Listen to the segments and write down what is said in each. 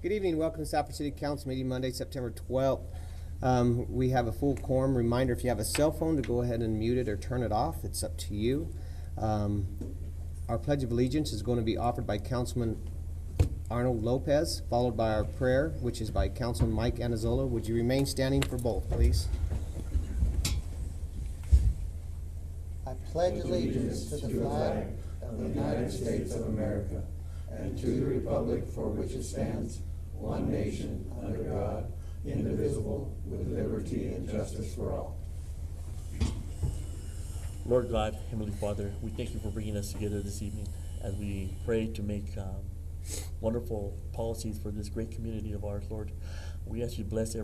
Good evening. Welcome to Safford City Council meeting Monday, September 12th. We have a full quorum. Reminder, if you have a cell phone, to go ahead and mute it or turn it off. It's up to you. Our Pledge of Allegiance is going to be offered by Councilman Arnold Lopez, followed by our prayer, which is by Councilman Mike Anazola. Would you remain standing for both, please? I pledge allegiance to the flag of the United States of America and to the republic for which it stands, one nation, under God, indivisible, with liberty and justice for all. Lord God, Heavenly Father, we thank you for bringing us together this evening as we pray to make wonderful policies for this great community of ours, Lord. We ask you to bless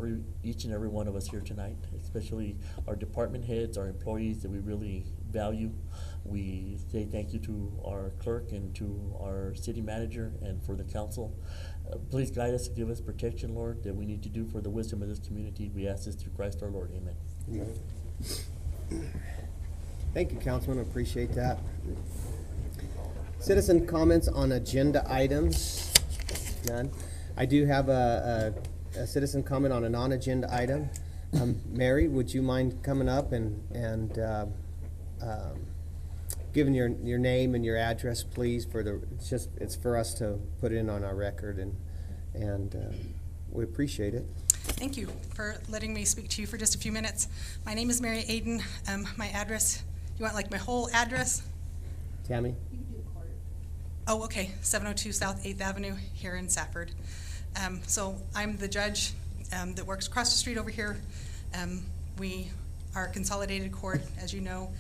each and every one of us here tonight, especially our department heads, our employees that we really value. We say thank you to our clerk and to our city manager and for the council. Please guide us and give us protection, Lord, that we need to do for the wisdom of this community. We ask this through Christ our Lord. Amen. Amen. Thank you, Councilman. I appreciate that. Citizen comments on agenda items. None. I do have a citizen comment on a non-agenda item. Mary, would you mind coming up and giving your name and your address, please? It's for us to put in on our record, and we appreciate it. Thank you for letting me speak to you for just a few minutes. My name is Mary Aiden. My address, you want like my whole address? Tammy? You can do the court. Oh, okay, 702 South 8th Avenue here in Safford. So I'm the judge that works across the street over here. We are a consolidated court, as you know.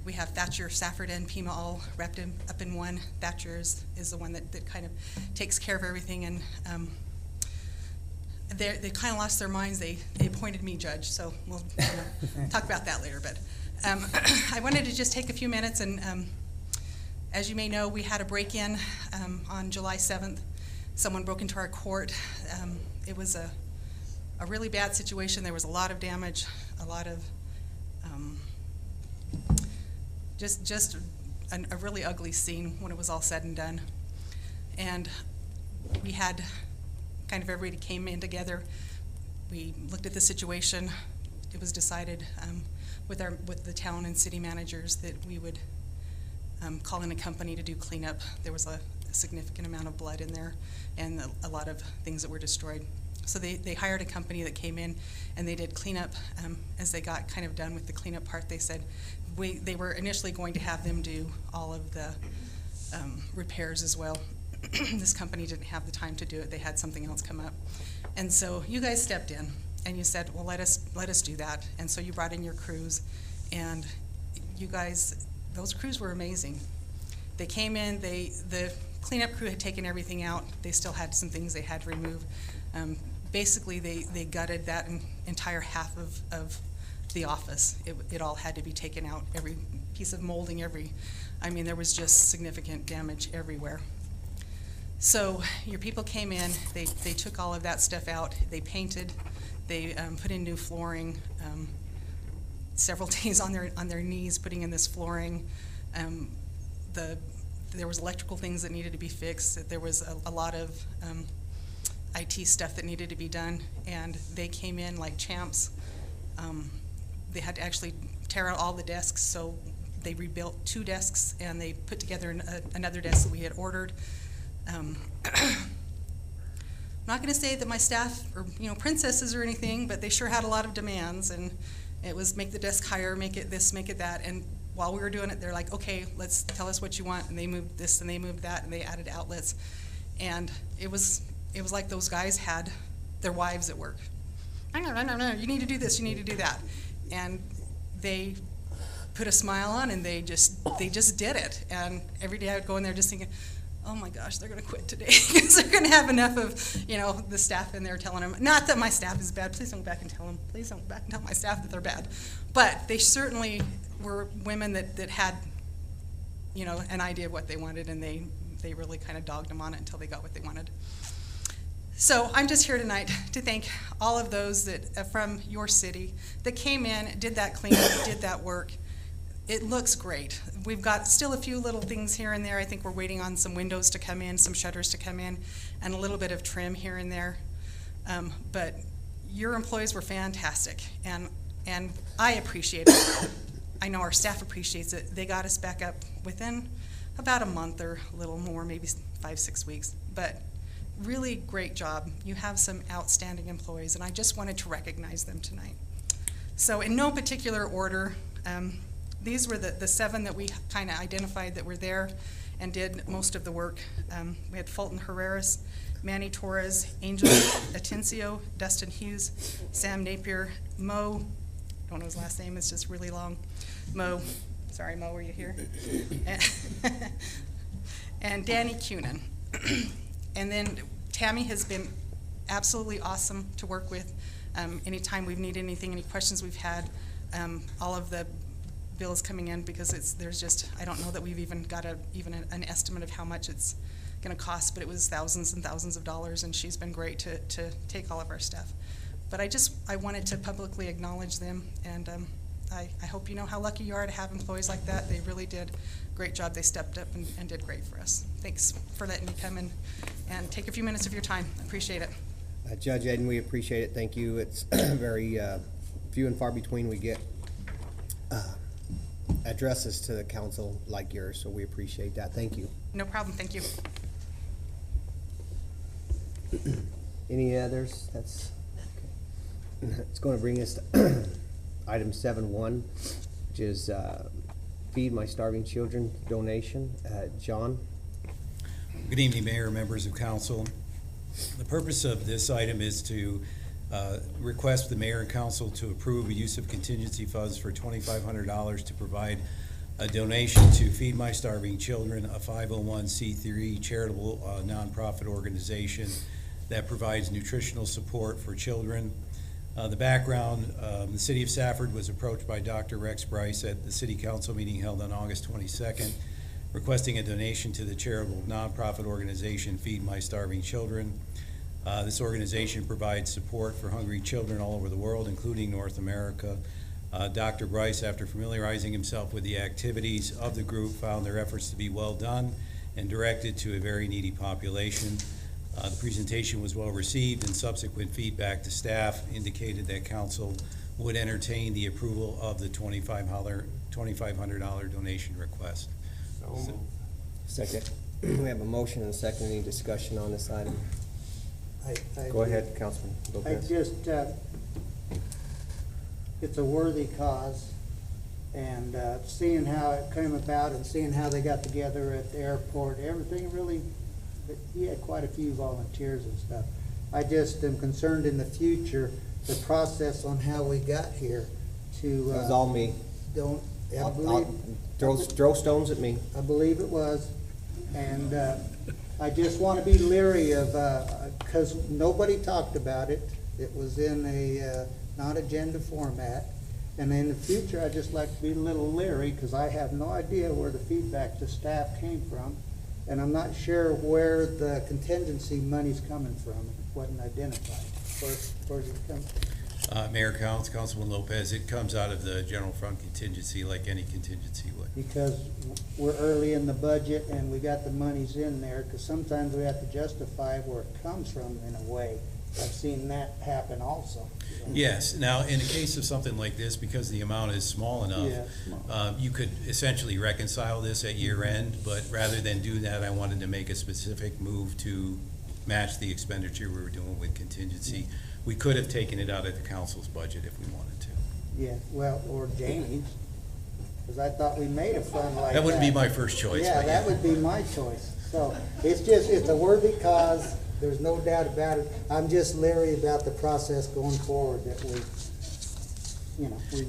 We have Thatcher, Safford, and Pima all wrapped up in one. Thatcher is the one that kind of takes care of everything, and they kind of lost their minds. They appointed me judge, so we'll talk about that later. But I wanted to just take a few minutes, and as you may know, we had a break-in on July 7th. Someone broke into our court. It was a really bad situation. There was a lot of damage, a lot of just a really ugly scene when it was all said and done. And we had kind of everybody came in together. We looked at the situation. It was decided with the town and city managers that we would call in a company to do cleanup. There was a significant amount of blood in there and a lot of things that were destroyed. So they hired a company that came in and they did cleanup. As they got kind of done with the cleanup part, they said they were initially going to have them do all of the repairs as well. This company didn't have the time to do it. They had something else come up. And so you guys stepped in and you said, well, let us do that. And so you brought in your crews, and you guys, those crews were amazing. They came in, the cleanup crew had taken everything out. They still had some things they had to remove. Basically, they gutted that entire half of the office. It all had to be taken out. Every piece of molding, there was just significant damage everywhere. So your people came in, they took all of that stuff out, they painted, they put in new flooring, several days on their knees putting in this flooring. There was electrical things that needed to be fixed. There was a lot of IT stuff that needed to be done, and they came in like champs. They had to actually tear out all the desks, so they rebuilt 2 desks, and they put together another desk that we had ordered. I'm not going to say that my staff are princesses or anything, but they sure had a lot of demands, and it was make the desk higher, make it this, make it that. And while we were doing it, they're like, okay, let's tell us what you want. And they moved this and they moved that, and they added outlets. And it was like those guys had their wives at work. No, you need to do this, you need to do that. And they put a smile on, and they just did it. And every day I would go in there just thinking, oh my gosh, they're going to quit today because they're going to have enough of the staff in there telling them, not that my staff is bad, please don't go back and tell them, please don't go back and tell my staff that they're bad. But they certainly were women that had an idea of what they wanted, and they really kind of dogged them on it until they got what they wanted. So I'm just here tonight to thank all of those that from your city that came in, did that cleanup, did that work. it looks great. We've got still a few little things here and there. I think we're waiting on some windows to come in, some shutters to come in, and a little bit of trim here and there. But your employees were fantastic, and I appreciate it. I know our staff appreciates it. They got us back up within about a month or a little more, maybe 5-6 weeks. But really great job. You have some outstanding employees, and I just wanted to recognize them tonight. So in no particular order, these were the 7 that we kind of identified that were there and did most of the work. We had Fulton Herreras, Manny Torres, Angel Atencio, Dustin Hughes, Sam Napier, Mo, don't know his last name, it's just really long. Mo, sorry Mo, were you here? And Danny Cunin. And then Tammy has been absolutely awesome to work with. Anytime we've needed anything, any questions we've had, all of the bills coming in, because there's just, I don't know that we've even got an estimate of how much it's going to cost, but it was thousands and thousands of dollars, and she's been great to take all of our stuff. But I wanted to publicly acknowledge them, and I hope you know how lucky you are to have employees like that. They really did a great job. They stepped up and did great for us. Thanks for letting me come in and take a few minutes of your time. I appreciate it. Judge Eden, we appreciate it. Thank you. It's very few and far between we get addresses to the council like yours, so we appreciate that. Thank you. No problem. Thank you. Any others? That's okay. It's going to bring us to item 7.1, which is Feed My Starving Children donation. John? Good evening, Mayor, members of council. The purpose of this item is to request the mayor and council to approve a use of contingency funds for $2,500 to provide a donation to Feed My Starving Children, a 501c3 charitable nonprofit organization that provides nutritional support for children. The background, the city of Safford was approached by Dr. Rex Bryce at the city council meeting held on August 22nd, requesting a donation to the charitable nonprofit organization Feed My Starving Children. This organization provides support for hungry children all over the world, including North America. Dr. Bryce, after familiarizing himself with the activities of the group, found their efforts to be well done and directed to a very needy population. The presentation was well received, and subsequent feedback to staff indicated that council would entertain the approval of the $2,500 donation request. Second. We have a motion and a second. Any discussion on this item? I Go ahead, Councilman I Lopez. just, it's a worthy cause, and seeing how it came about and seeing how they got together at the airport, everything really, he had quite a few volunteers and stuff. I just am concerned in the future, the process on how we got here to. It was all me. Don't, I I'll believe. throw stones at me. I believe it was, and I just want to be leery of, because nobody talked about it. It was in a non-agenda format, and in the future, I'd just like to be a little leery, because I have no idea where the feedback to staff came from, and I'm not sure where the contingency money's coming from. It wasn't identified. Where's it come? Mayor, Councilman Lopez, it comes out of the general fund contingency like any contingency would. Because we're early in the budget and we got the monies in there, because sometimes we have to justify where it comes from in a way. I've seen that happen also. Yes, now in the case of something like this, because the amount is small enough, Yeah. you could essentially reconcile this at year end, but rather than do that, I wanted to make a specific move to match the expenditure we were doing with contingency. We could have taken it out of the council's budget if we wanted to. Yeah, well, or Jamie's, because I thought we made a fund like that. That wouldn't be my first choice. Yeah, but that would be my choice. So it's a worthy cause. There's no doubt about it. I'm just leery about the process going forward that we.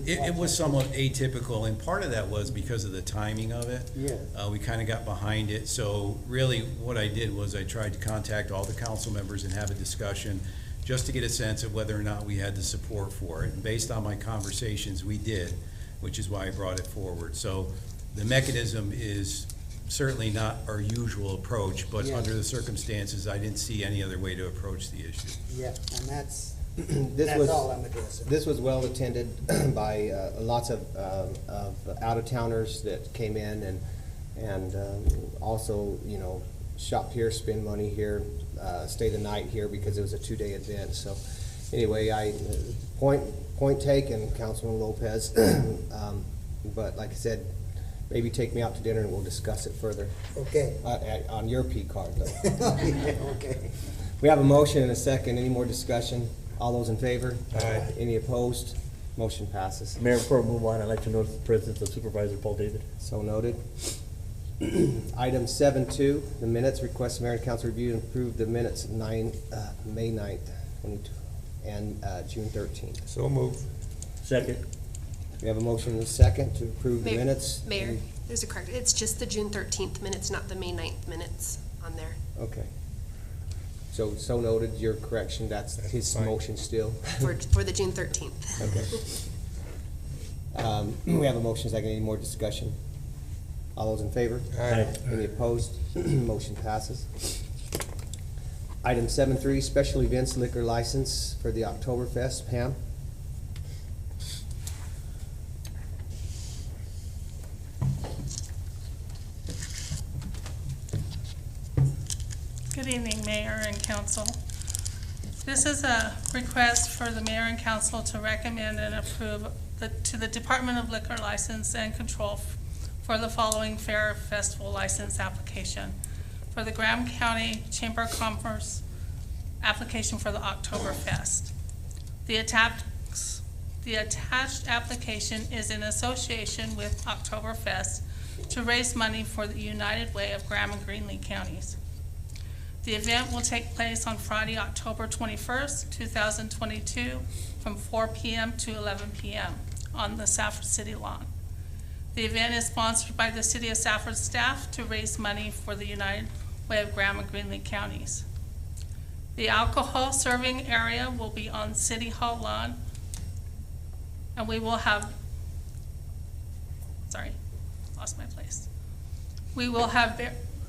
It was somewhat atypical, and part of that was because of the timing of it. Yeah. We kind of got behind it, so really what I did was I tried to contact all the council members and have a discussion just to get a sense of whether or not we had the support for it. And based on my conversations, we did, which is why I brought it forward. So the mechanism is certainly not our usual approach, but Yeah. under the circumstances, I didn't see any other way to approach the issue. Yeah, and This That's was, all I'm addressing. this was well attended by lots of out-of-towners that came in and also, you know, shop here, spend money here, stay the night here because it was a 2-day event. So anyway, point taken, Councilman Lopez. But like I said, maybe take me out to dinner and we'll discuss it further. Okay. On your P card though. Okay. We have a motion and a second. Any more discussion? All those in favor? Aye. Any opposed? Motion passes. Mayor, before we move on, I'd like to notice the presence of Supervisor Paul David. So noted. Item 7.2, the minutes. Request mayor and council review and approve the minutes of May 9th, 22, and June 13th. So move. Second. We have a motion and a second to approve the Mayor- minutes. Mayor, there's a correct, it's just the June 13th minutes, not the May 9th minutes on there. Okay. So noted, your correction, that's his fine. motion still. For the June 13th. Okay. We have a motion, second, any more discussion? All those in favor? Aye. Any opposed? Motion passes. Item 7.3, special events liquor license for the Oktoberfest. Pam? Good evening, Mayor and Council. This is a request for the Mayor and Council to recommend and approve to the Department of Liquor License and Control for the following fair festival license application. For the Graham County Chamber of Commerce application for the Oktoberfest. The attached application is in association with Oktoberfest to raise money for the United Way of Graham and Greenlee counties. The event will take place on Friday, October 21st, 2022, from 4 p.m. to 11 p.m. on the Safford City lawn. The event is sponsored by the City of Safford staff to raise money for the United Way of Graham and Greenlee counties. The alcohol serving area will be on City Hall lawn, and we will have, lost my place. We will have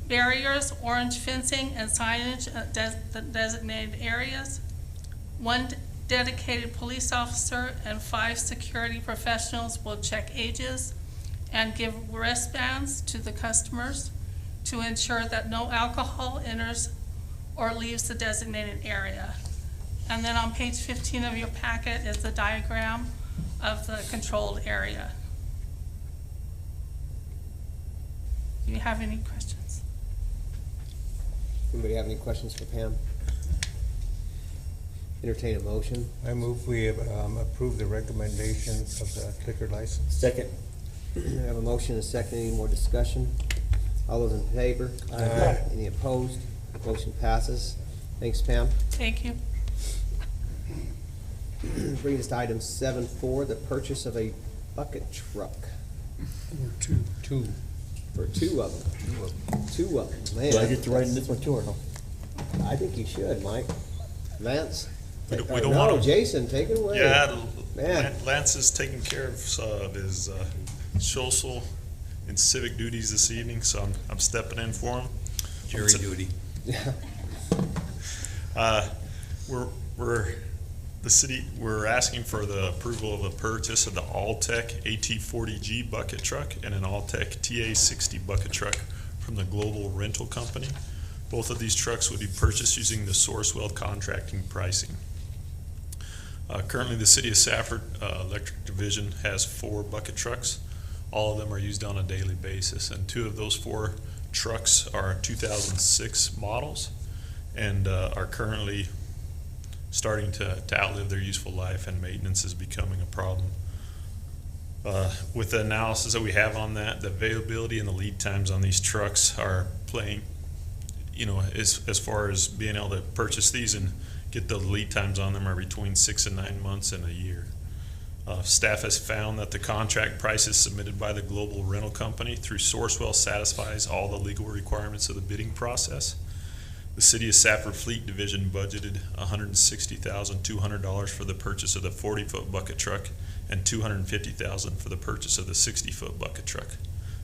barriers, orange fencing, and signage at the designated areas, 1 dedicated police officer and 5 security professionals will check ages and give wristbands to the customers to ensure that no alcohol enters or leaves the designated area. And then on page 15 of your packet is the diagram of the controlled area. Do you have any questions? Anybody have any questions for Pam? Entertain a motion. I move we approve the recommendations of the liquor license. Second. We have a motion and a second. Any more discussion? All those in favor? Aye. Any opposed? Motion passes. Thanks, Pam. Thank you. Brings us to item 7.4, the purchase of a bucket truck. Two. For 2 of them. 2 of them, man. Do I get to ride in this one too, or no? I think you should, Mike. Lance? We don't No, wanna- Jason, take it away. Yeah, Man. Lance is taking care of his social and civic duties this evening, so I'm stepping in for him. Jury duty. We're asking for the approval of the purchase of the Alltech AT40G bucket truck and an Alltech TA60 bucket truck from the Global Rental Company. Both of these trucks would be purchased using the Sourcewell contracting pricing. Currently, the City of Safford Electric Division has 4 bucket trucks. All of them are used on a daily basis, and 2 of those 4 trucks are 2006 models and are currently starting to outlive their useful life, and maintenance is becoming a problem. With the analysis that we have on that, the availability and the lead times on these trucks are playing, as far as being able to purchase these and get the lead times on them are between 6 and 9 months and a year. Staff has found that the contract prices submitted by the Global Rental Company through Sourcewell satisfies all the legal requirements of the bidding process. The City of Safford Fleet Division budgeted $160,200 for the purchase of the 40-foot bucket truck and $250,000 for the purchase of the 60-foot bucket truck,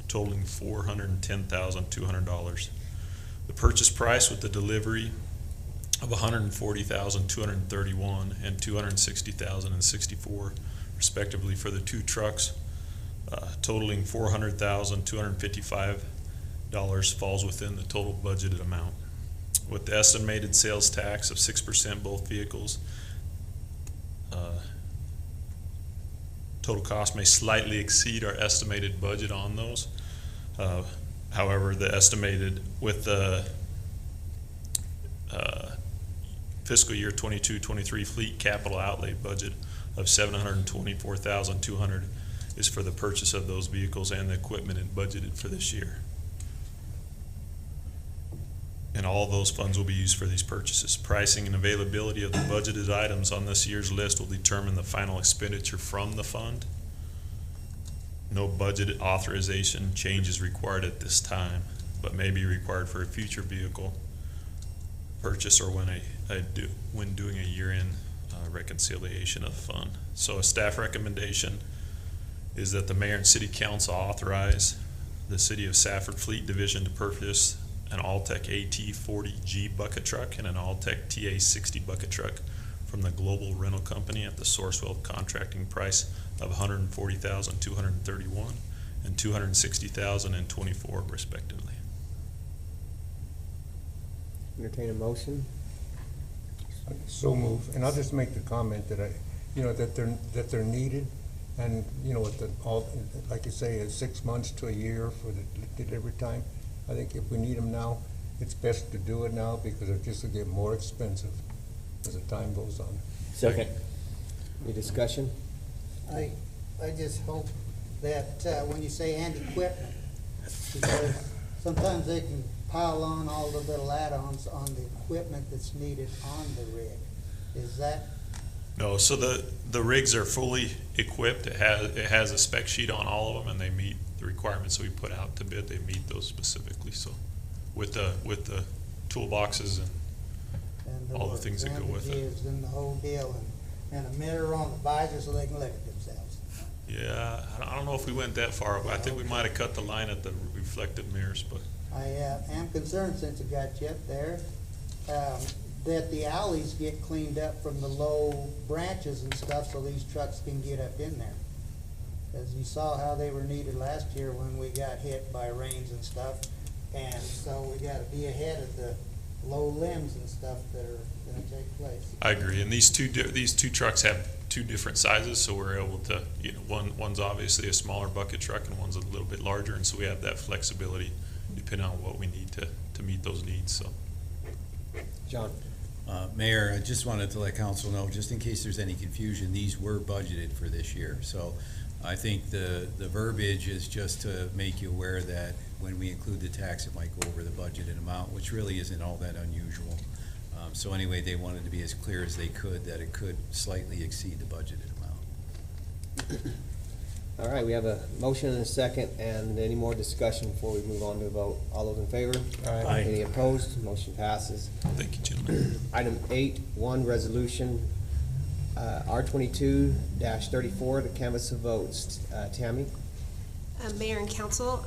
totaling $410,200. The purchase price with the delivery of $140,231 and $260,064 respectively for the two trucks, totaling $400,255 falls within the total budgeted amount. With the estimated sales tax of 6% both vehicles, total cost may slightly exceed our estimated budget on those. However, the estimated with the fiscal year 22-23 fleet capital outlay budget of $724,200 is for the purchase of those vehicles and the equipment and budgeted for this year. And all those funds will be used for these purchases. Pricing and availability of the budgeted items on this year's list will determine the final expenditure from the fund. No budget authorization change is required at this time, but may be required for a future vehicle purchase or when doing a year-end reconciliation of the fund. So a staff recommendation is that the mayor and city council authorize the City of Safford Fleet Division to purchase an Altech AT40G bucket truck and an Altech TA60 bucket truck from the Global Rental Company at the Sourcewell contracting price of $140,231 and $260,024 respectively. Entertain a motion. So move, and I'll just make the comment that that they're needed, and with like you say, is 6 months to a year for the delivery time. I think if we need them now, it's best to do it now because it just will get more expensive as the time goes on. Second. Any discussion? I just hope that when you say and equipment, because sometimes they can pile on all the little add-ons on the equipment that's needed on the rig. Is that? No, so the rigs are fully equipped. It has a spec sheet on all of them, and they meet the requirements that we put out to bid. They meet those specifically. So with the toolboxes and all the things that go with it. And the whole deal, and a mirror on the visor so they can look at themselves. Yeah, I don't know if we went that far. I think we might have cut the line at the reflective mirrors, but I am concerned, since it got you up there, that the alleys get cleaned up from the low branches and stuff so these trucks can get up in there. As you saw how they were needed last year when we got hit by rains and stuff. And so we gotta be ahead of the low limbs and stuff that are gonna take place. I agree. And these two trucks have two different sizes, so we're able to, one's obviously a smaller bucket truck and one's a little bit larger, and so we have that flexibility depending on what we need to meet those needs. So, John? Mayor, I just wanted to let council know, just in case there's any confusion, these were budgeted for this year. So I think the verbiage is just to make you aware that when we include the tax, it might go over the budgeted amount, which really isn't all that unusual. So anyway, they wanted to be as clear as they could that it could slightly exceed the budgeted amount. All right, we have a motion and a second, and any more discussion before we move on to a vote? All those in favor? Aye. Any opposed? Motion passes. thank you, gentlemen. Item 8.1, resolution R22-34, the canvass of votes. Tammy? Mayor and council,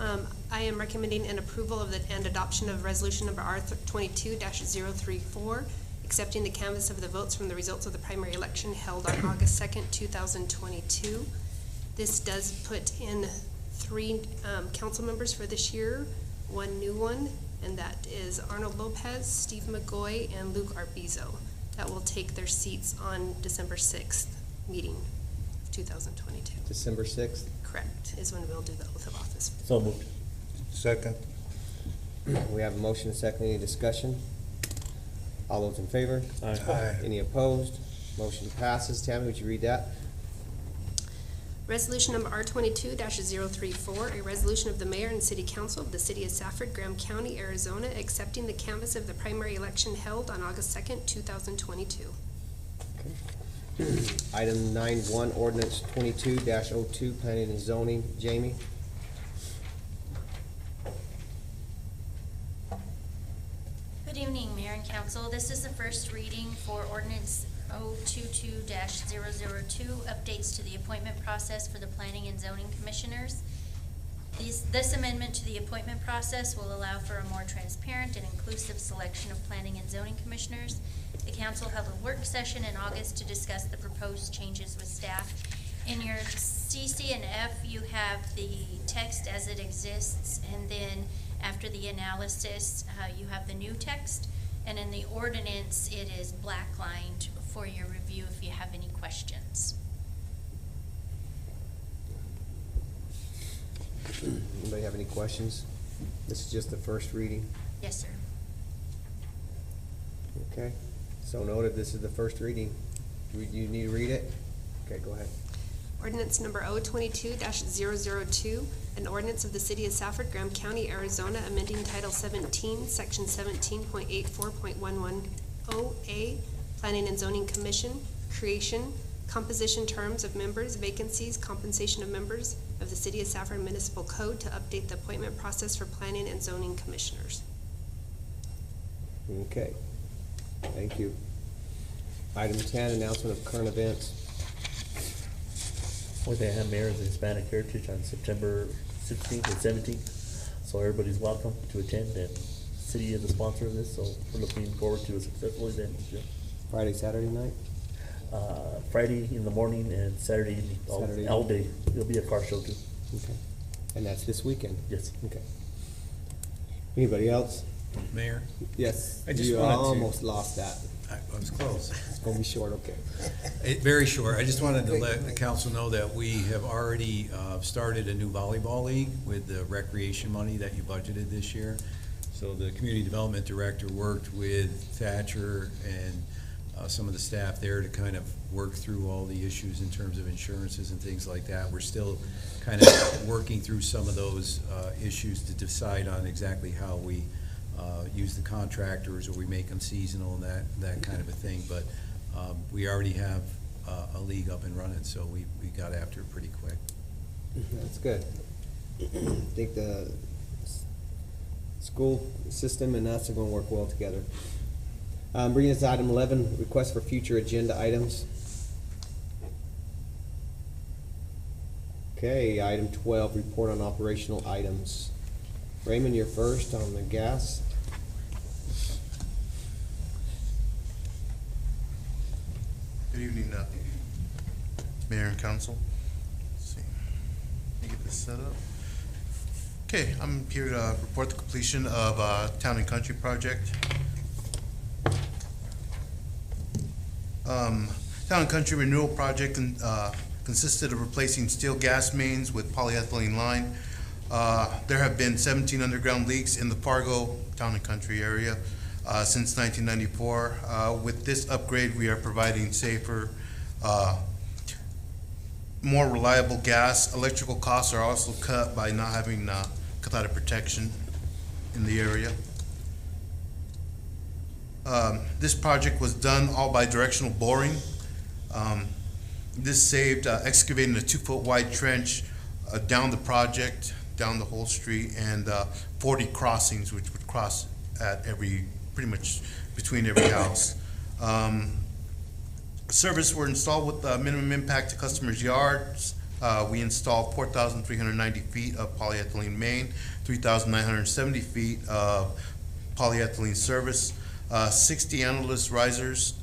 I am recommending an approval of and adoption of resolution number R22-034, accepting the canvass of the votes from the results of the primary election held on August 2nd, 2022. This does put in 3 council members for this year, 1 new one, and that is Arnold Lopez, Steve McGoy, and Luke Arbizo. That will take their seats on December 6th meeting of 2022. December 6th. Correct, is when we'll do the oath of office. So moved. Second. We have a motion and a second. Any discussion? All those in favor? Aye. Any opposed? Motion passes. Tammy, would you read that? Resolution number R22-034, a resolution of the mayor and city council of the city of Safford, Graham County, Arizona, accepting the canvass of the primary election held on August 2nd, 2022. Item 9.1, ordinance 22-02, planning and zoning. Jamie? Good evening, Mayor and Council. This is the first reading for ordinance 022-002, updates to the appointment process for the Planning and Zoning Commissioners. This amendment to the appointment process will allow for a more transparent and inclusive inclusive selection of planning and zoning commissioners. The council held a work session in August to discuss the proposed changes with staff. In your CC and F, you have the text as it exists, and then after the analysis, you have the new text. And in the ordinance, it is black-lined for your review if you have any questions. Anybody have any questions? This is just the first reading. Yes, sir. Okay, so noted, this is the first reading. You need to read it? Okay, go ahead. Ordinance number 022-002, an ordinance of the City of Safford, Graham County, Arizona, amending Title 17, Section 17.84.110A, Planning and Zoning Commission, creation, composition, terms of members, vacancies, compensation of members of the City of Safford Municipal Code to update the appointment process for planning and zoning commissioners. Okay, thank you. Item 10, announcement of current events. Only thing I have, Mayor, is the Hispanic Heritage on September 16th and 17th. So everybody's welcome to attend, and city is the sponsor of this, so we're looking forward to a successful event this year. Friday, Saturday night? Friday in the morning and Saturday evening, Saturday all evening. day. It'll be a car show too. Okay. And that's this weekend? Yes. Okay. Anybody else? Mayor, Yes. I just You wanted to- almost lost that. I was close. It's gonna be short, okay. Very short. I just wanted to let the council know that we have already started a new volleyball league with the recreation money that you budgeted this year. So the community development director worked with Thatcher and some of the staff there to kind of work through all the issues in terms of insurances and things like that. We're still kind of working through some of those issues to decide on exactly how we use the contractors, or we make them seasonal and that kind of a thing. But we already have a league up and running, so we got after it pretty quick. That's good. I think the school system and us are gonna work well together. Bringing us to item 11, request for future agenda items. Okay, item 12, report on operational items. Raymond, you're first on the gas. Good evening, Mayor and Council. Let's see. Let me get this set up. Okay, I'm here to report the completion of Town and Country project. Town and Country Renewal Project consisted of replacing steel gas mains with polyethylene line. There have been 17 underground leaks in the Fargo Town and Country area since 1994. With this upgrade, we are providing safer, more reliable gas. Electrical costs are also cut by not having cathodic protection in the area. This project was done all by directional boring. This saved excavating a 2-foot wide trench down the project, down the whole street, and 40 crossings, which would cross at pretty much between every house. Services were installed with minimum impact to customers' yards. We installed 4,390 feet of polyethylene main, 3,970 feet of polyethylene service, 60 analyst risers,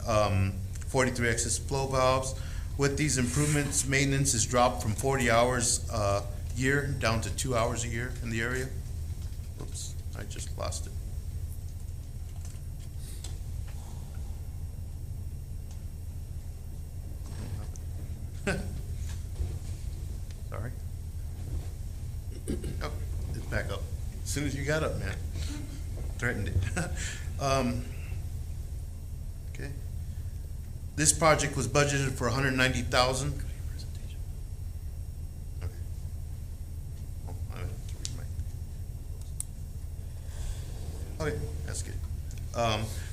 43 excess flow valves. With these improvements, maintenance is dropped from 40 hours a year down to 2 hours a year in the area. Oops, I just lost it. Sorry. Oh, it's back up. As soon as you got up, man. Threatened it. Okay. This project was budgeted for $190,000. Okay. Oh, I have to read my- Okay, that's good.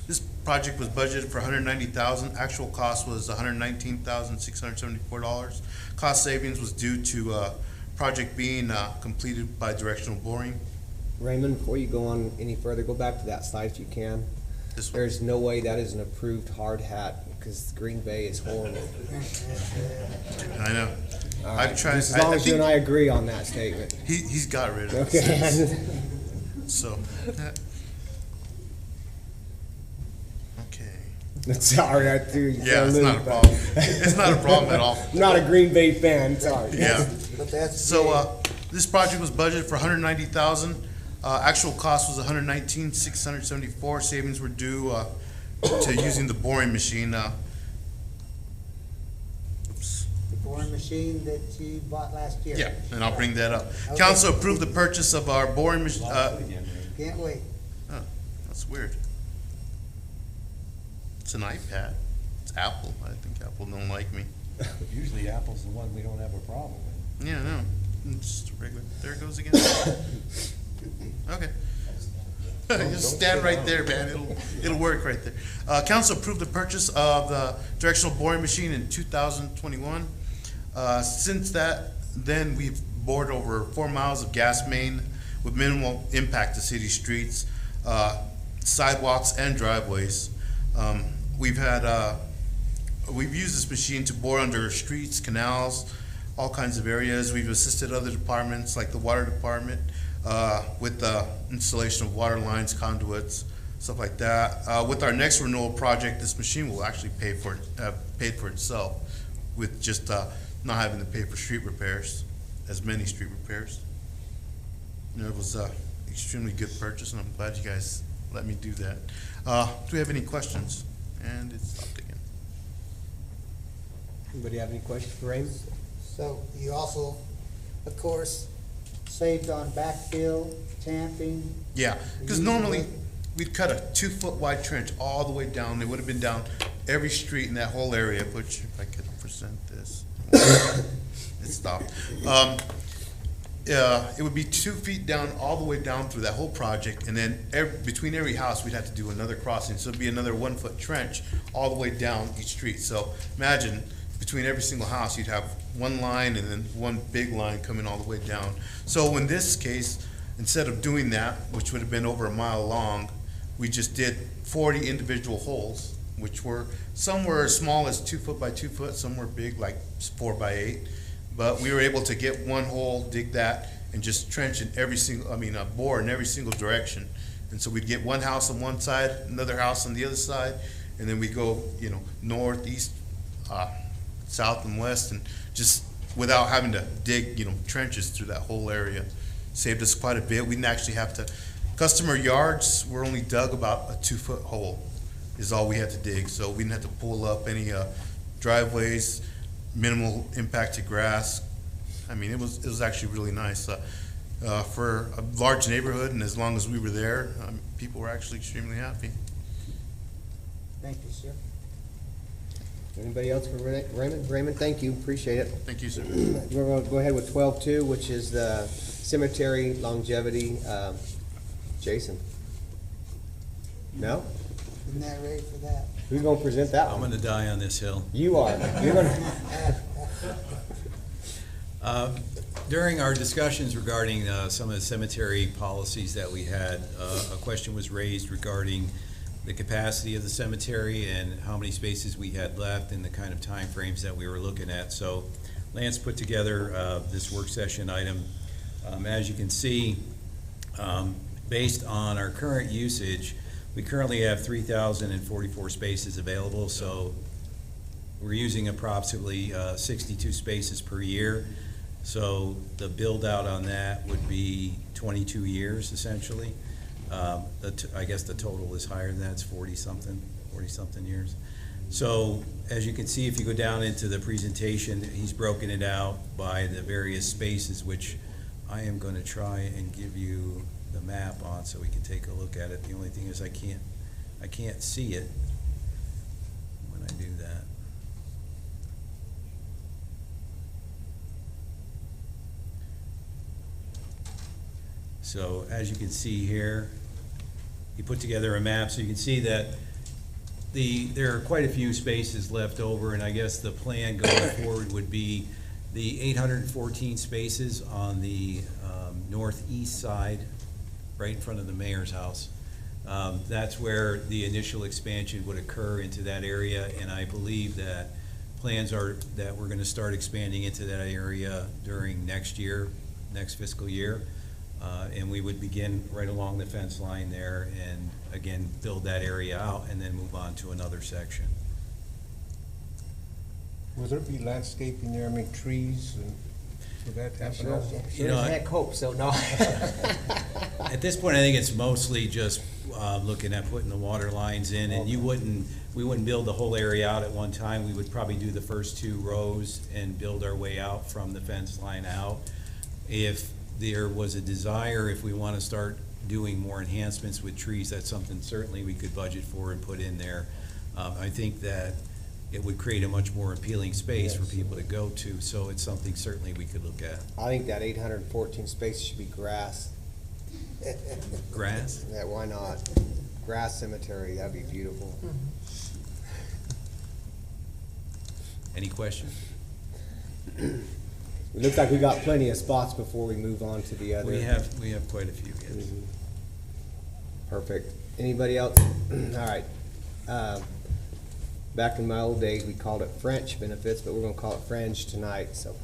This project was budgeted for $190,000. Actual cost was $119,674. Cost savings was due to project being completed by directional boring. Raymond, before you go on any further, go back to that slide if you can. This one. There's no way that is an approved hard hat, because Green Bay is horrible. I know. All I've right, tried. just as long as you think and I agree on that statement. he's got rid of it. Okay. So, Okay. Sorry, I threw you. Yeah, it's not a problem. It's not a problem at all. I'm not a Green Bay fan, sorry. Yeah. But that's. So, this project was budgeted for $190,000. Actual cost was $119,674. Savings were due, to using the boring machine. Oops. The boring machine that you bought last year. Yeah, and I'll bring that up. Okay. Council approved the purchase of our boring machine, Can't wait. oh, that's weird. It's an iPad. It's Apple. I think Apple don't like me. Usually Apple's the one we don't have a problem with. Yeah, no, it's just regular. There it goes again. Okay. Just stand right there, man. It'll work right there. Council approved the purchase of the directional boring machine in 2021. Since then we've bored over 4 miles of gas main with minimal impact to city streets, sidewalks, and driveways. We've used this machine to bore under streets, canals, all kinds of areas. We've assisted other departments like the water department with the installation of water lines, conduits, stuff like that. With our next renewal project, this machine will actually paid for itself with just not having to pay for street repairs, as many street repairs. You know, it was an extremely good purchase, and I'm glad you guys let me do that. Do we have any questions? And it stopped again. Anybody have any questions for Raymond? So you also, of course, saved on backfill, tamping. Yeah, because normally we'd cut a 2-foot wide trench all the way down. It would have been down every street in that whole area, which if I could present this, it stopped. It would be 2 feet down, all the way down through that whole project, and then between every house, we'd have to do another crossing. So it'd be another 1-foot trench all the way down each street. So imagine between every single house, you'd have one line and then one big line coming all the way down. So in this case, instead of doing that, which would have been over a mile long, we just did 40 individual holes, which were, some were as small as 2 foot by 2 foot, some were big, like 4 by 8. But we were able to get one hole, dig that, and just trench in every single, bore in every single direction. And so we'd get one house on one side, another house on the other side, and then we go, north, east, south and west, and just without having to dig, trenches through that whole area. Saved us quite a bit. We didn't actually have to, customer yards were only dug about a 2-foot hole is all we had to dig. So we didn't have to pull up any driveways, minimal impact to grass. It was actually really nice. For a large neighborhood, and as long as we were there, people were actually extremely happy. Thank you, sir. Anybody else for Raymond? Raymond, thank you, appreciate it. Thank you, sir. We're going to go ahead with 12-2, which is the cemetery longevity. Jason? No? Isn't that ready for that? Who's going to present that I'm one? gonna die on this hill. You are. You're going to. During our discussions regarding some of the cemetery policies that we had, a question was raised regarding the capacity of the cemetery and how many spaces we had left and the kind of timeframes that we were looking at. So Lance put together this work session item. As you can see, based on our current usage, we currently have 3,044 spaces available, so we're using approximately 62 spaces per year. So the build out on that would be 22 years essentially. I guess the total is higher than that, it's 40-something years. So as you can see, if you go down into the presentation, he's broken it out by the various spaces, which I am going to try and give you the map on so we can take a look at it. The only thing is I can't see it when I do that. So as you can see here, he put together a map so you can see that there are quite a few spaces left over, and I guess the plan going forward would be the 814 spaces on the northeast side, right in front of the mayor's house. That's where the initial expansion would occur into that area, and I believe that plans are that we're going to start expanding into that area during next fiscal year. And we would begin right along the fence line there, and again, again, build that area out and then move on to another section. Will there be landscaping there, I mean, trees, and will that happen also? Sure as heck hope so, no. At this point, I think it's mostly just looking at putting the water lines in, and we wouldn't build the whole area out at one time. We would probably do the first 2 rows and build our way out from the fence line out. If there was a desire, if we want to start doing more enhancements with trees, that's something certainly we could budget for and put in there. I think that it would create a much more appealing space for people to go to, so it's something certainly we could look at. I think that 814 spaces should be grass. Grass? Yeah, why not? Grass cemetery, that'd be beautiful. Any questions? It looks like we got plenty of spots before we move on to the other. We have quite a few, yes. Mhm. Perfect. Anybody else? All right. Back in my old days, we called it French benefits, but we're gonna call it Fringe tonight, so.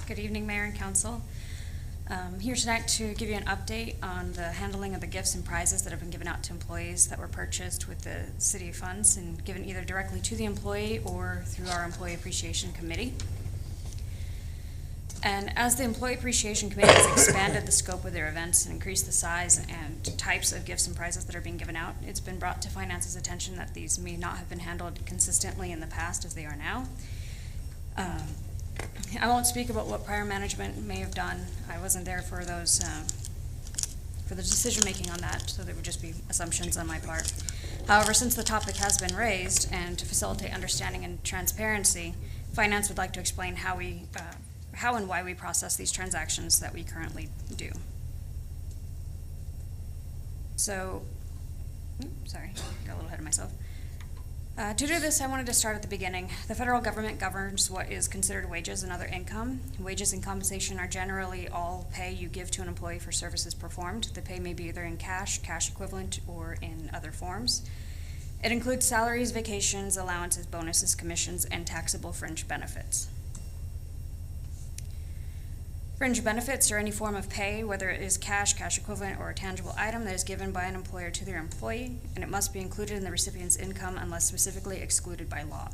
Good evening, Mayor and Council. Here tonight to give you an update on the handling of the gifts and prizes that have been given out to employees that were purchased with the city funds and given either directly to the employee or through our Employee Appreciation Committee. And as the Employee Appreciation Committee has expanded the scope of their events and increased the size and types of gifts and prizes that are being given out, it's been brought to Finance's attention that these may not have been handled consistently in the past as they are now. I won't speak about what prior management may have done. I wasn't there for those, for the decision-making on that, so there would just be assumptions on my part. However, since the topic has been raised, and to facilitate understanding and transparency, Finance would like to explain how and why we process these transactions that we currently do. So, sorry, got a little ahead of myself. To do this, I wanted to start at the beginning. The federal government governs what is considered wages and other income. Wages and compensation are generally all pay you give to an employee for services performed. The pay may be either in cash, cash equivalent, or in other forms. It includes salaries, vacations, allowances, bonuses, commissions, and taxable fringe benefits. Fringe benefits are any form of pay, whether it is cash, cash equivalent, or a tangible item that is given by an employer to their employee, and it must be included in the recipient's income unless specifically excluded by law.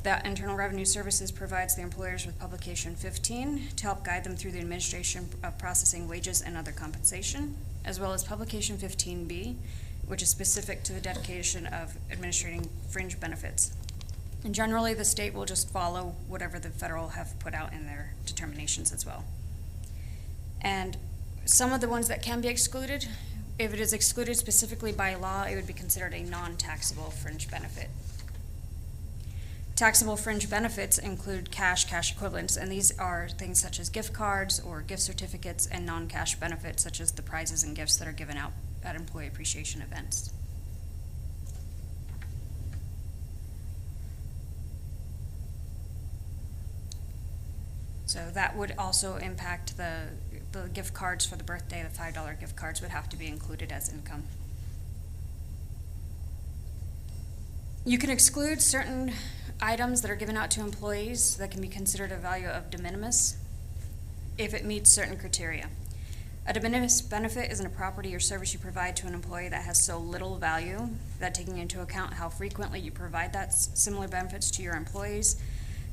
That Internal Revenue Services provides the employers with Publication 15 to help guide them through the administration of processing wages and other compensation, as well as Publication 15B, which is specific to the dedication of administrating fringe benefits. And generally, the state will just follow whatever the federal have put out in their determinations as well. And some of the ones that can be excluded, if it is excluded specifically by law, it would be considered a non-taxable fringe benefit. Taxable fringe benefits include cash, cash equivalents, and these are things such as gift cards or gift certificates and non-cash benefits such as the prizes and gifts that are given out at employee appreciation events. So that would also impact the gift cards for the birthday. The $5 gift cards would have to be included as income. You can exclude certain items that are given out to employees that can be considered a value of de minimis if it meets certain criteria. A de minimis benefit isn't a property or service you provide to an employee that has so little value that, taking into account how frequently you provide that similar benefits to your employees,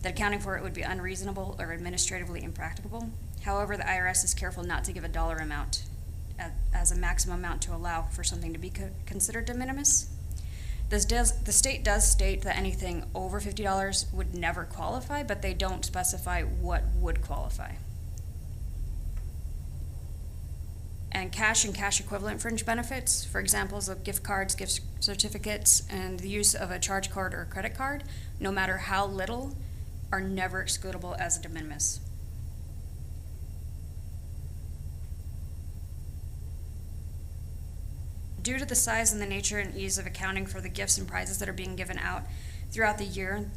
that accounting for it would be unreasonable or administratively impracticable. However, the IRS is careful not to give a dollar amount as a maximum amount to allow for something to be considered de minimis. The state does state that anything over $50 would never qualify, but they don't specify what would qualify. And cash equivalent fringe benefits, for examples of gift cards, gift certificates, and the use of a charge card or credit card, no matter how little, are never excludable as a de minimis. Due to the size and the nature and ease of accounting for the gifts and prizes that are being given out throughout the year,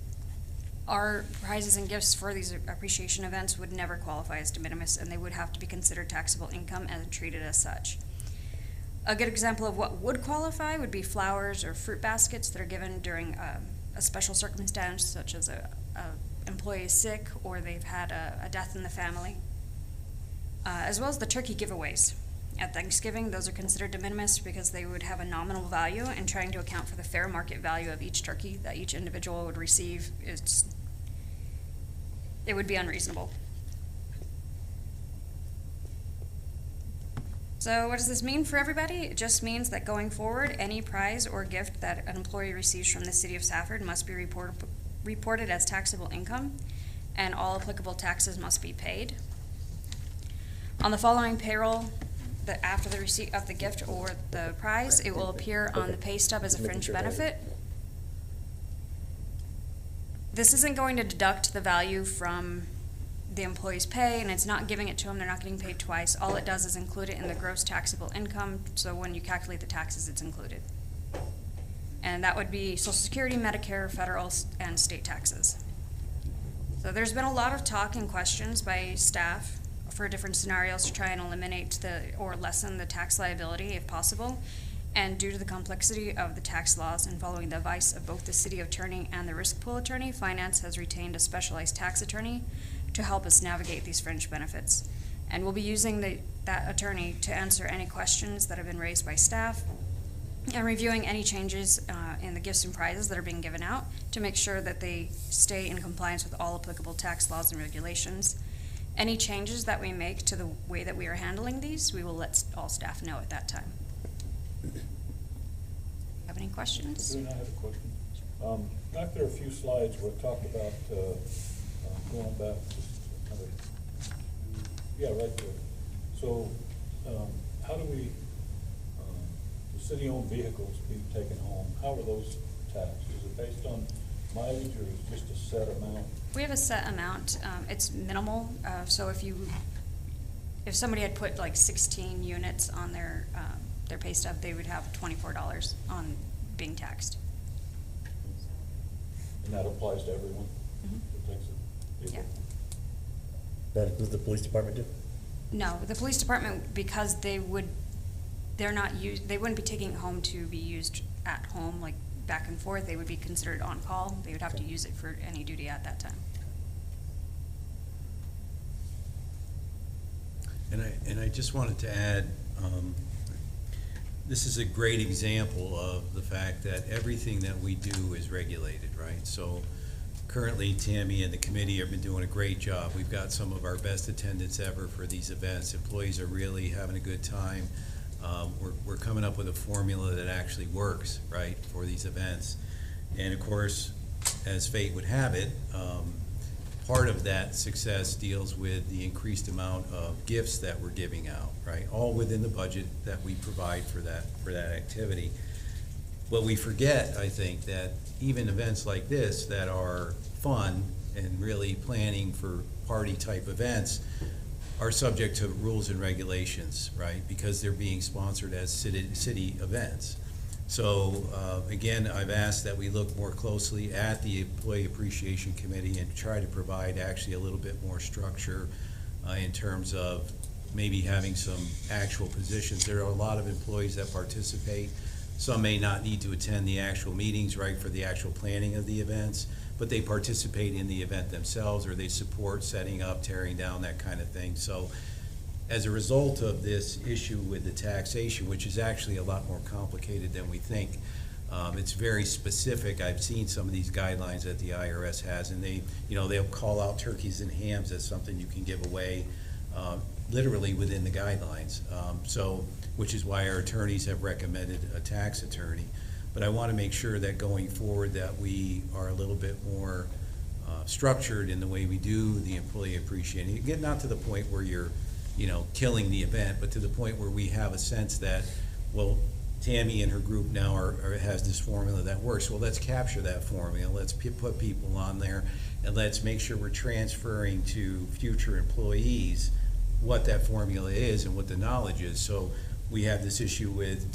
our prizes and gifts for these appreciation events would never qualify as de minimis, and they would have to be considered taxable income and treated as such. A good example of what would qualify would be flowers or fruit baskets that are given during a special circumstance such as a employee is sick or they've had a death in the family, as well as the turkey giveaways. At Thanksgiving, those are considered de minimis because they would have a nominal value, and trying to account for the fair market value of each turkey that each individual would receive, it would be unreasonable. So what does this mean for everybody? It just means that going forward, any prize or gift that an employee receives from the City of Safford must be reported as taxable income, and all applicable taxes must be paid. On the following payroll, after the receipt of the gift or the prize, it will appear on the pay stub as a fringe benefit. This isn't going to deduct the value from the employee's pay, and it's not giving it to them. They're not getting paid twice. All it does is include it in the gross taxable income, so when you calculate the taxes, it's included. And that would be Social Security, Medicare, federal, and state taxes. So there's been a lot of talk and questions by staff for different scenarios to try and eliminate or lessen the tax liability if possible. And due to the complexity of the tax laws and following the advice of both the city attorney and the risk pool attorney, Finance has retained a specialized tax attorney to help us navigate these fringe benefits. And we'll be using that attorney to answer any questions that have been raised by staff and reviewing any changes in the gifts and prizes that are being given out to make sure that they stay in compliance with all applicable tax laws and regulations. Any changes that we make to the way that we are handling these, we will let all staff know at that time. Have any questions? Sabrina, I have a question. Back there, a few slides where it talked about going back just another. Yeah, right there. So, how do we the city-owned vehicles being taken home? How are those taxed? Is it based on mileage, or is it just a set amount? We have a set amount. It's minimal. So if somebody had put like 16 units on their pay stub, they would have $24 on being taxed. And that applies to everyone Mm-hmm. that takes a vehicle? Yeah. That includes the police department too? No, the police department, because they wouldn't be taking it home to be used at home, like back and forth. They would be considered on call. They would have to use it for any duty at that time. And I just wanted to add, this is a great example of the fact that everything that we do is regulated, right? So currently, Tammy and the committee have been doing a great job. We've got some of our best attendance ever for these events. Employees are really having a good time. We're coming up with a formula that actually works, right, for these events. And of course, as fate would have it, part of that success deals with the increased amount of gifts that we're giving out, right? All within the budget that we provide for that activity. What we forget, I think, that even events like this that are fun and really planning for party-type events are subject to rules and regulations, right? Because they're being sponsored as city events. So again, I've asked that we look more closely at the Employee Appreciation Committee and try to provide actually a little bit more structure in terms of maybe having some actual positions. There are a lot of employees that participate. Some may not need to attend the actual meetings, right, for the actual planning of the events, but they participate in the event themselves, or they support setting up, tearing down, that kind of thing. So as a result of this issue with the taxation, which is actually a lot more complicated than we think, it's very specific. I've seen some of these guidelines that the IRS has, and they'll call out turkeys and hams as something you can give away literally within the guidelines. Which is why our attorneys have recommended a tax attorney. But I want to make sure that going forward that we are a little bit more structured in the way we do the employee appreciation. Get not to the point where you're killing the event, but to the point where we have a sense that, well, Tammy and her group now has this formula that works. Well, let's capture that formula. Let's put people on there, and let's make sure we're transferring to future employees what that formula is and what the knowledge is. So we have this issue with,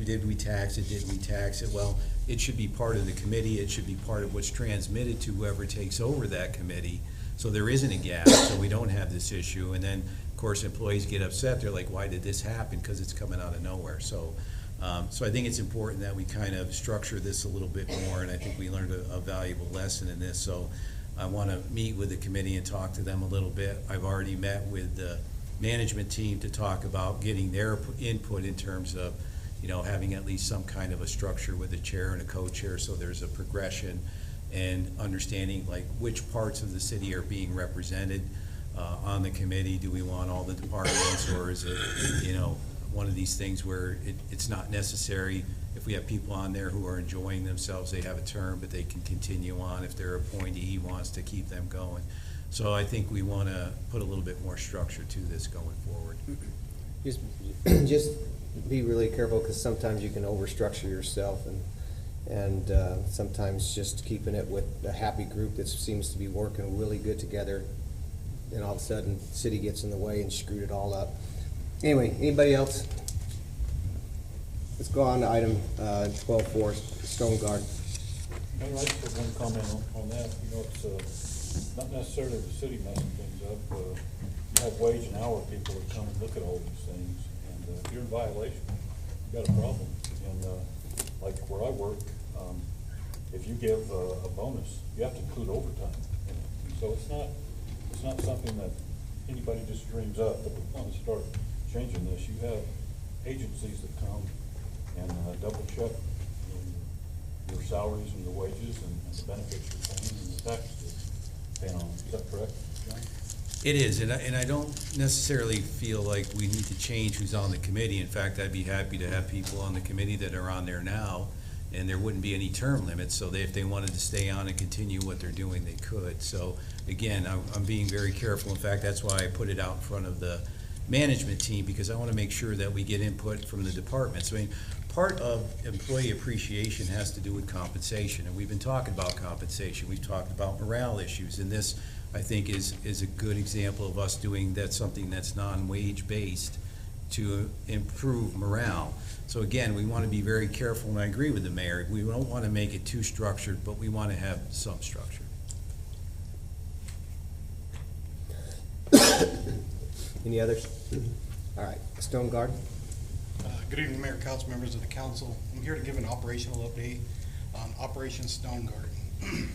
did we tax it, didn't we tax it? Well, it should be part of the committee. It should be part of what's transmitted to whoever takes over that committee. So there isn't a gap, so we don't have this issue. And then, of course, employees get upset. They're like, why did this happen? Because it's coming out of nowhere. So So I think it's important that we kind of structure this a little bit more, and I think we learned a valuable lesson in this. So I want to meet with the committee and talk to them a little bit. I've already met with the management team to talk about getting their input in terms of, you know, having at least some kind of a structure with a chair and a co-chair, so there's a progression and understanding like which parts of the city are being represented on the committee. Do we want all the departments, or is it, you know, one of these things where it's not necessary? If we have people on there who are enjoying themselves, they have a term, but they can continue on. If their appointee, he wants to keep them going. So I think we want to put a little bit more structure to this going forward. Just be really careful, because sometimes you can overstructure yourself, and sometimes just keeping it with a happy group that seems to be working really good together, and all of a sudden, city gets in the way and screwed it all up. Anyway, anybody else? Let's go on to item 12.4, Stone Garden. Mayor, I just have one comment on that. You know, it's not necessarily the city messing things up. You have wage and hour people that come and look at all these things, and if you're in violation, you got a problem. And like where I work, if you give a bonus, you have to include overtime in it. And so it's not something that anybody just dreams up that we want to start changing this. You have agencies that come and double check your salaries and your wages and the benefits you're paying and the taxes you're paying on. Is that correct, John? It is, and I don't necessarily feel like we need to change who's on the committee. In fact, I'd be happy to have people on the committee that are on there now, and there wouldn't be any term limits, so if they wanted to stay on and continue what they're doing, they could. So again, I'm being very careful. In fact, that's why I put it out in front of the management team, because I want to make sure that we get input from the departments. I mean, part of employee appreciation has to do with compensation, and we've been talking about compensation. We've talked about morale issues, and this, I think, is a good example of us doing that, something that's non-wage based to improve morale. So again, we want to be very careful, and I agree with the mayor. We don't want to make it too structured, but we want to have some structure. Any others? All right, Stone Garden. Good evening, Mayor, council members of the council. I'm here to give an operational update on Operation Stone Garden.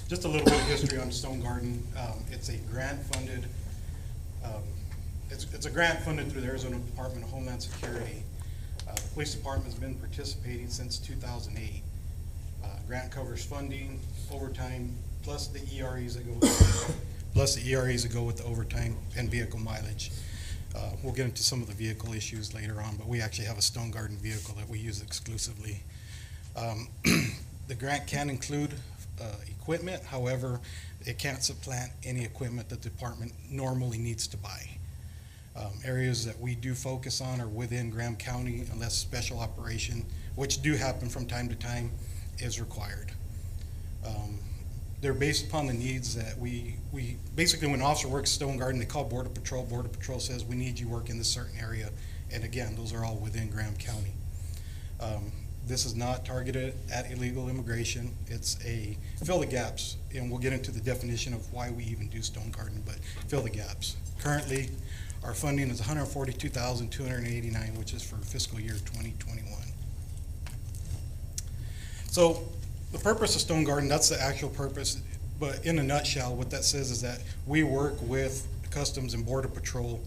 Just a little bit of history on Stone Garden. It's a grant-funded, it's a grant funded through the Arizona Department of Homeland Security. The police department's been participating since 2008. Grant covers funding, overtime, plus the EREs that go with the overtime and vehicle mileage. We'll get into some of the vehicle issues later on, but we actually have a Stone Garden vehicle that we use exclusively. The grant can include equipment, however, it can't supplant any equipment that the department normally needs to buy. Areas that we do focus on are within Graham County, unless special operation, which do happen from time to time, is required. They're based upon the needs that we basically, when an officer works Stone Garden, they call Border Patrol. Border Patrol says, we need you work in this certain area. And again, those are all within Graham County. This is not targeted at illegal immigration. It's a fill the gaps, and we'll get into the definition of why we even do Stone Garden, but fill the gaps. Currently, our funding is $142,289, which is for fiscal year 2021. So the purpose of Stone Garden, that's the actual purpose, but in a nutshell, what that says is that we work with Customs and Border Patrol.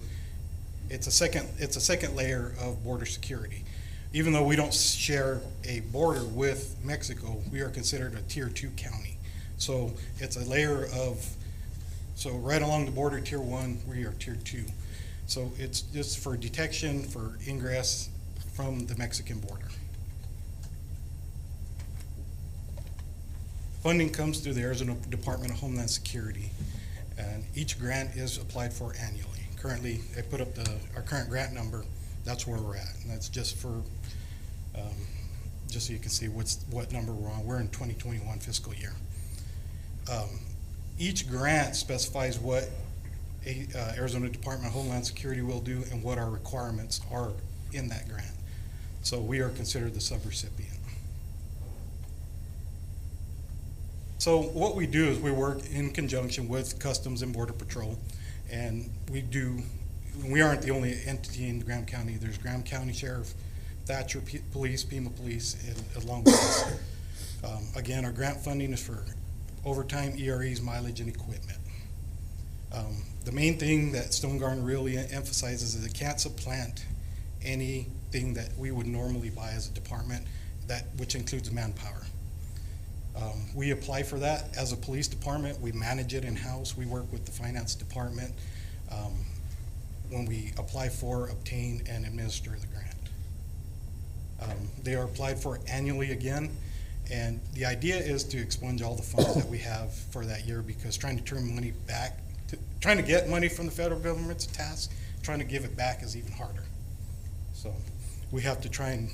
It's a second layer of border security. Even though we don't share a border with Mexico, we are considered a Tier 2 county. So it's a layer of, so right along the border, Tier 1, we are Tier 2. So it's just for detection, for ingress from the Mexican border. Funding comes through the Arizona Department of Homeland Security, and each grant is applied for annually. Currently, I put up our current grant number. That's where we're at, and that's just for, just so you can see what number we're on. We're in 2021 fiscal year. Each grant specifies what Arizona Department of Homeland Security will do and what our requirements are in that grant. So we are considered the subrecipient. So what we do is we work in conjunction with Customs and Border Patrol, and we aren't the only entity in Graham County. There's Graham County Sheriff, Thatcher Police, Pima Police, and along with us. Again, our grant funding is for overtime, EREs, mileage, and equipment. The main thing that Stone Garden really emphasizes is it can't supplant anything that we would normally buy as a department, which includes manpower. We apply for that as a police department. We manage it in-house. We work with the finance department when we apply for, obtain, and administer the grant. They are applied for annually again, and the idea is to expunge all the funds that we have for that year, because trying to turn money back, trying to get money from the federal government's a task, trying to give it back is even harder. So we have to try and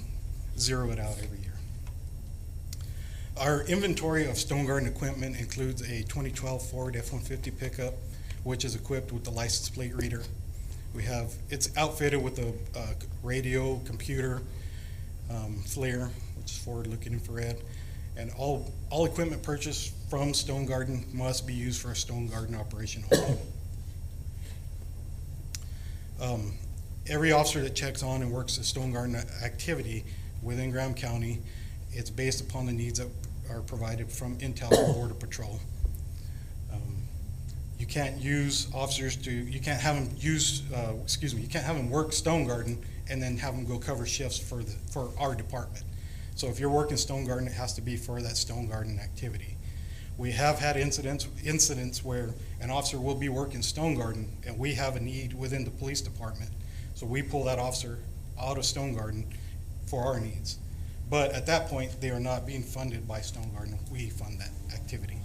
zero it out every year. Our inventory of Stone Garden equipment includes a 2012 Ford F-150 pickup, which is equipped with the license plate reader. It's outfitted with a radio, computer, FLIR, which is forward-looking infrared, and all equipment purchased from Stone Garden must be used for a Stone Garden operation only. Every officer that checks on and works a Stone Garden activity within Graham County, it's based upon the needs that are provided from Intel or Border Patrol. You can't use officers you can't have them you can't have them work Stone Garden and then have them go cover shifts for our department. So if you're working Stone Garden, it has to be for that Stone Garden activity. We have had incidents where an officer will be working Stone Garden and we have a need within the police department. So we pull that officer out of Stone Garden for our needs. But at that point, they are not being funded by Stone Garden. We fund that activity.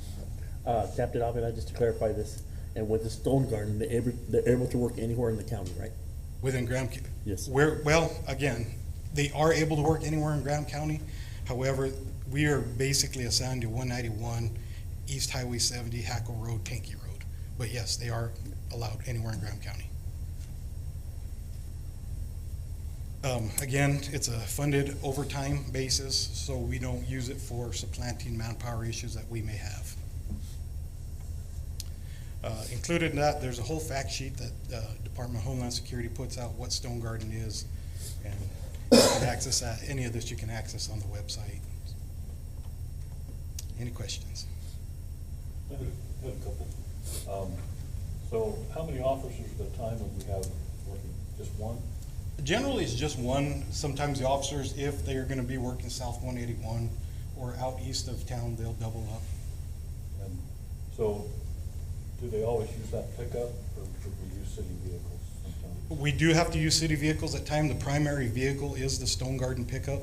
Captain Avila, just to clarify this, and with the Stone Garden, they're able to work anywhere in the county, right? Within Graham County? Yes. Well, again, they are able to work anywhere in Graham County. However, we are basically assigned to 191, East Highway 70, Hackle Road, Tanky Road. But yes, they are allowed anywhere in Graham County. Again, it's a funded overtime basis, so we don't use it for supplanting manpower issues that we may have. Included in that, there's a whole fact sheet that Department of Homeland Security puts out what Stone Garden is, and you can access that. Any of this you can access on the website. Any questions? I have a couple. So how many officers at a time would we have working? Just one? Generally, it's just one. Sometimes the officers, if they're going to be working South 181 or out east of town, they'll double up. And so do they always use that pickup, or should we use city vehicles sometimes? We do have to use city vehicles at times. The primary vehicle is the Stone Garden pickup.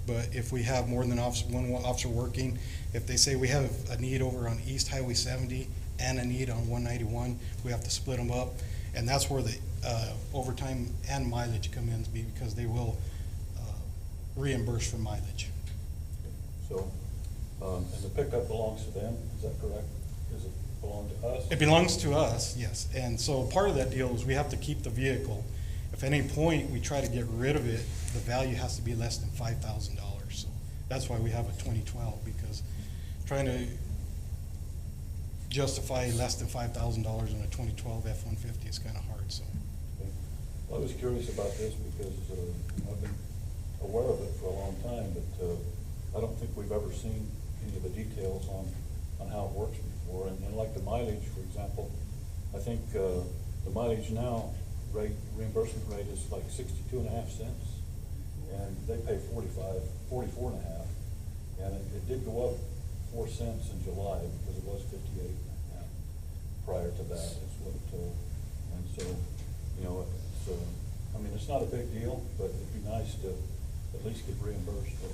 But if we have more than one officer working, if they say we have a need over on East Highway 70 and a need on 191, we have to split them up. And that's where the overtime and mileage come in, because they will reimburse for mileage. So, and the pickup belongs to them, is that correct? Does it belong to us? It belongs to us, yes. And so part of that deal is we have to keep the vehicle. If at any point we try to get rid of it, the value has to be less than $5,000. So that's why we have a 2012, because trying to justify less than $5,000 in a 2012 F-150 is kind of hard, so. Okay. Well, I was curious about this because I've been aware of it for a long time, but I don't think we've ever seen any of the details on how it works before. And like the mileage, for example, I think the mileage now reimbursement rate is like 62.5 cents, and they pay 44.5, and it did go up 4 cents in July because it was 58.5 prior to that. Is what, and so, you know, it's, I mean, it's not a big deal, but it'd be nice to at least get reimbursed what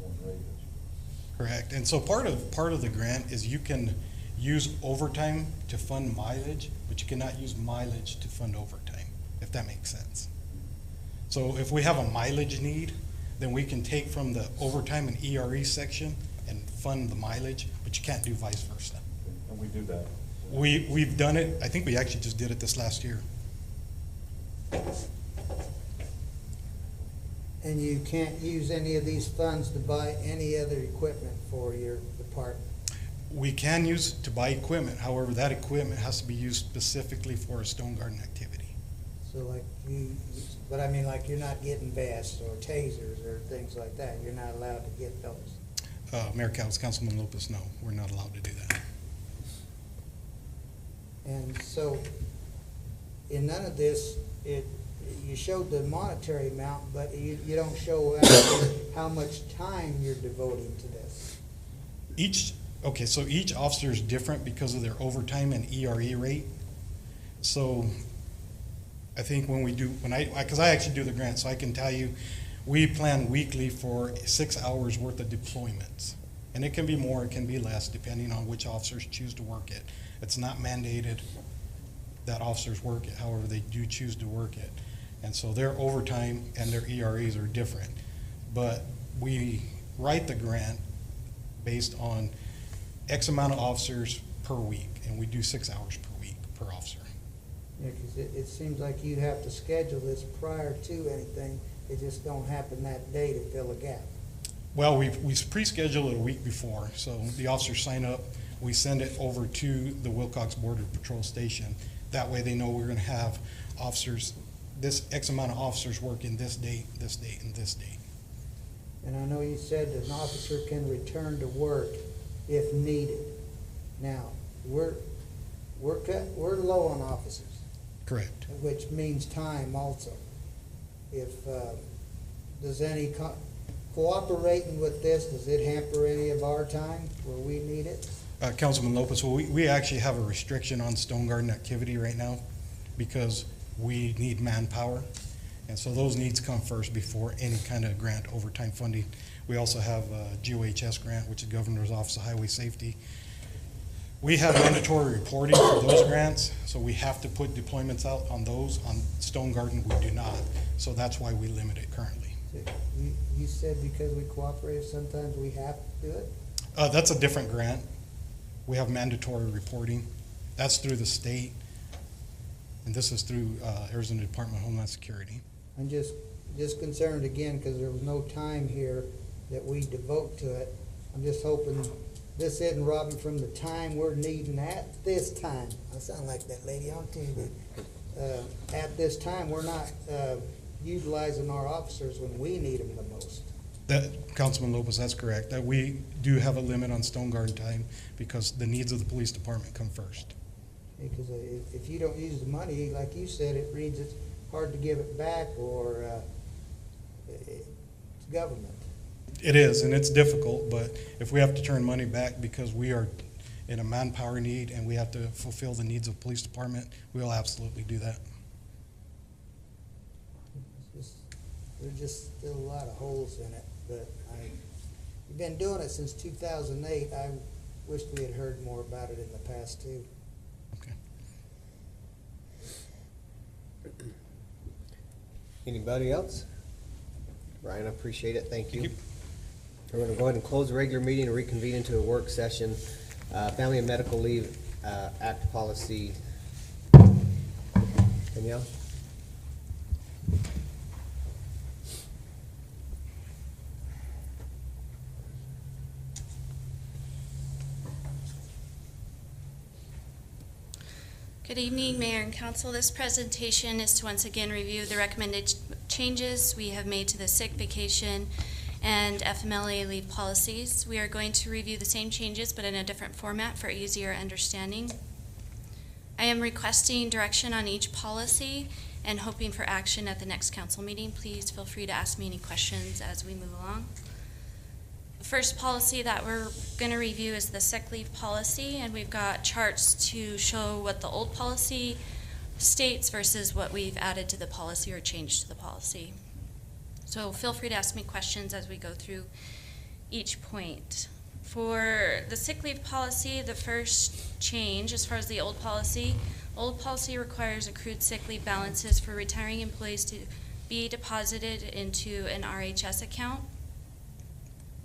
going rate is. Correct. And so part of the grant is you can use overtime to fund mileage, but you cannot use mileage to fund overtime, if that makes sense. So if we have a mileage need, then we can take from the overtime and ERE section and fund the mileage, but you can't do vice versa. And we do that. We've done it. I think we actually just did it this last year. And you can't use any of these funds to buy any other equipment for your department? We can use it to buy equipment. However, that equipment has to be used specifically for a Stone Garden activity. So So like but I mean, like you're not getting vests or tasers or things like that. You're not allowed to get those. Mayor Councilman Lopez, no, we're not allowed to do that. And so, in none of this, you showed the monetary amount, but you don't show actually how much time you're devoting to this. So each officer is different because of their overtime and ERE rate. So I think because I actually do the grant, so I can tell you, we plan weekly for 6 hours worth of deployments. And it can be more, it can be less, depending on which officers choose to work it. It's not mandated that officers work it, however, they do choose to work it. And so their overtime and their EREs are different. But we write the grant based on X amount of officers per week, and we do 6 hours per week per officer. Yeah, because it seems like you have to schedule this prior to anything. It just don't happen that day to fill a gap. Well, we pre-schedule it a week before, so the officers sign up. We send it over to the Wilcox Border Patrol Station. That way they know we're going to have officers, this X amount of officers working this date, and this date. And I know you said that an officer can return to work if needed. Now, we're low on officers. Correct. Which means time also. If, does any cooperating with this, does it hamper any of our time where we need it? Councilman Lopez, well, we actually have a restriction on Stone Garden activity right now because we need manpower. And so those needs come first before any kind of grant overtime funding. We also have a GOHS grant, which is Governor's Office of Highway Safety. We have mandatory reporting for those grants, so we have to put deployments out on those. On Stone Garden, we do not. So that's why we limit it currently. You said because we cooperate, sometimes we have to do it? That's a different grant. We have mandatory reporting. That's through the state, and this is through Arizona Department of Homeland Security. I'm just concerned again, because there was no time here that we devote to it. I'm just hoping this isn't robbing from the time we're needing at this time. I sound like that lady on TV. At this time, we're not utilizing our officers when we need them the most. Councilman Lopez, that's correct. That we do have a limit on Stone Garden time because the needs of the police department come first. Because if you don't use the money, like you said, it reads it's hard to give it back, or it's government. It is, and it's difficult, but if we have to turn money back because we are in a manpower need and we have to fulfill the needs of the police department, we'll absolutely do that. There's just still a lot of holes in it, but we've been doing it since 2008. I wish we had heard more about it in the past too. Okay. Anybody else? Brian, I appreciate it. Thank you. We're going to go ahead and close the regular meeting and reconvene into a work session. Family and Medical Leave Act Policy. Danielle? Good evening, Mayor and Council. This presentation is to once again review the recommended changes we have made to the sick, vacation, and FMLA leave policies. We are going to review the same changes but in a different format for easier understanding. I am requesting direction on each policy and hoping for action at the next council meeting. Please feel free to ask me any questions as we move along. The first policy that we're going to review is the sick leave policy, and we've got charts to show what the old policy states versus what we've added to the policy or changed to the policy. So feel free to ask me questions as we go through each point. For the sick leave policy, the first change as far as the old policy requires accrued sick leave balances for retiring employees to be deposited into an RHS account.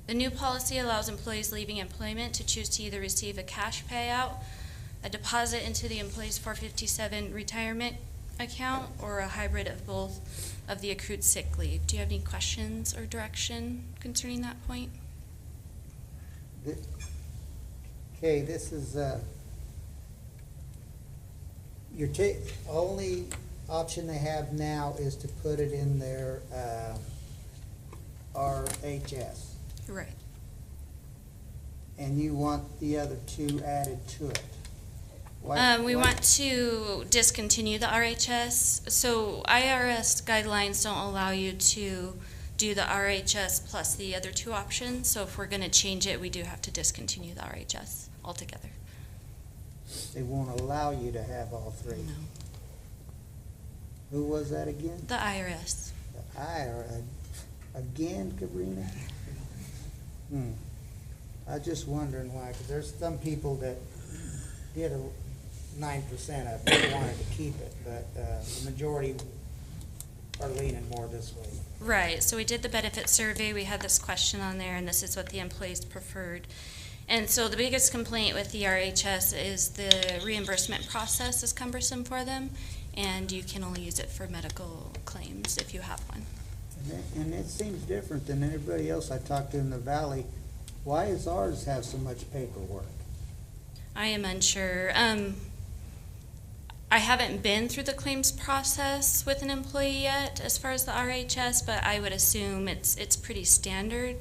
The new policy allows employees leaving employment to choose to either receive a cash payout, a deposit into the employee's 457 retirement account, or a hybrid of both of the accrued sick leave. Do you have any questions or direction concerning that point? Okay, this is, you're only option they have now is to put it in their, RHS. Right. And you want the other two added to it. Why- We why- want to discontinue the RHS. So IRS guidelines don't allow you to do the RHS plus the other two options. So if we're gonna change it, we do have to discontinue the RHS altogether. They won't allow you to have all three. No. Who was that again? The IRS. The IRS. Again, Cabrina? I was just wondering why, because there's some people that did 9% of it, wanted to keep it, but the majority are leaning more this way. Right, so we did the benefit survey, we had this question on there, and this is what the employees preferred. And so the biggest complaint with the RHS is the reimbursement process is cumbersome for them, and you can only use it for medical claims if you have one. And it seems different than everybody else I talked to in the valley. Why does ours have so much paperwork? I am unsure. I haven't been through the claims process with an employee yet as far as the RHS, but I would assume it's pretty standard.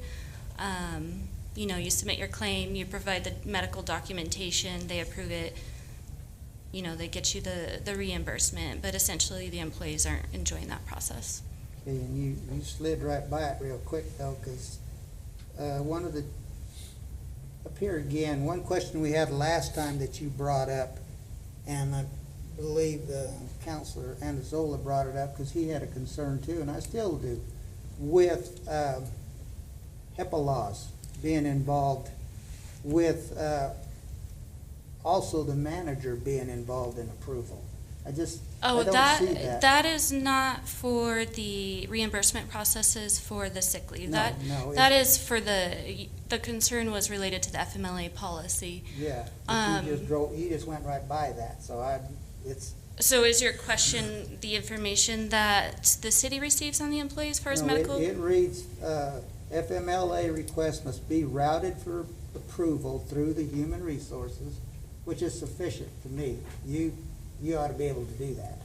You know, you submit your claim, you provide the medical documentation, they approve it, you know, they get you the reimbursement, but essentially the employees aren't enjoying that process. Okay, and you slid right by it real quick though, because one of the, up here again, one question we had last time that you brought up, and I believe the Counselor Andazola brought it up because he had a concern too, and I still do, with HIPAA laws being involved, with also the manager being involved in approval. I don't see that. That is not for the reimbursement processes for the sick leave. No, That is for the concern was related to the FMLA policy. Yeah, but you just went right by that, so So is your question the information that the city receives on the employees for his No, medical? It reads, FMLA requests must be routed for approval through the human resources, which is sufficient to me. You ought to be able to do that.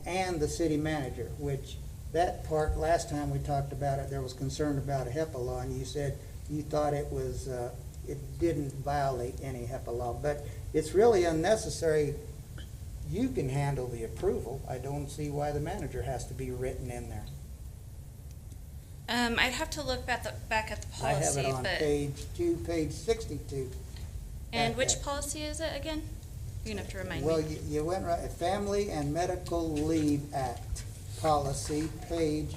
And the city manager, which that part, last time we talked about it, there was concern about a HIPAA law, and you said you thought it was, it didn't violate any HIPAA law, but it's really unnecessary. You can handle the approval. I don't see why the manager has to be written in there. I'd have to look back at the policy, I have it on but. page 62. And which policy is it again? You're gonna have to remind Well, me. you went right, Family and Medical Leave Act, policy, page,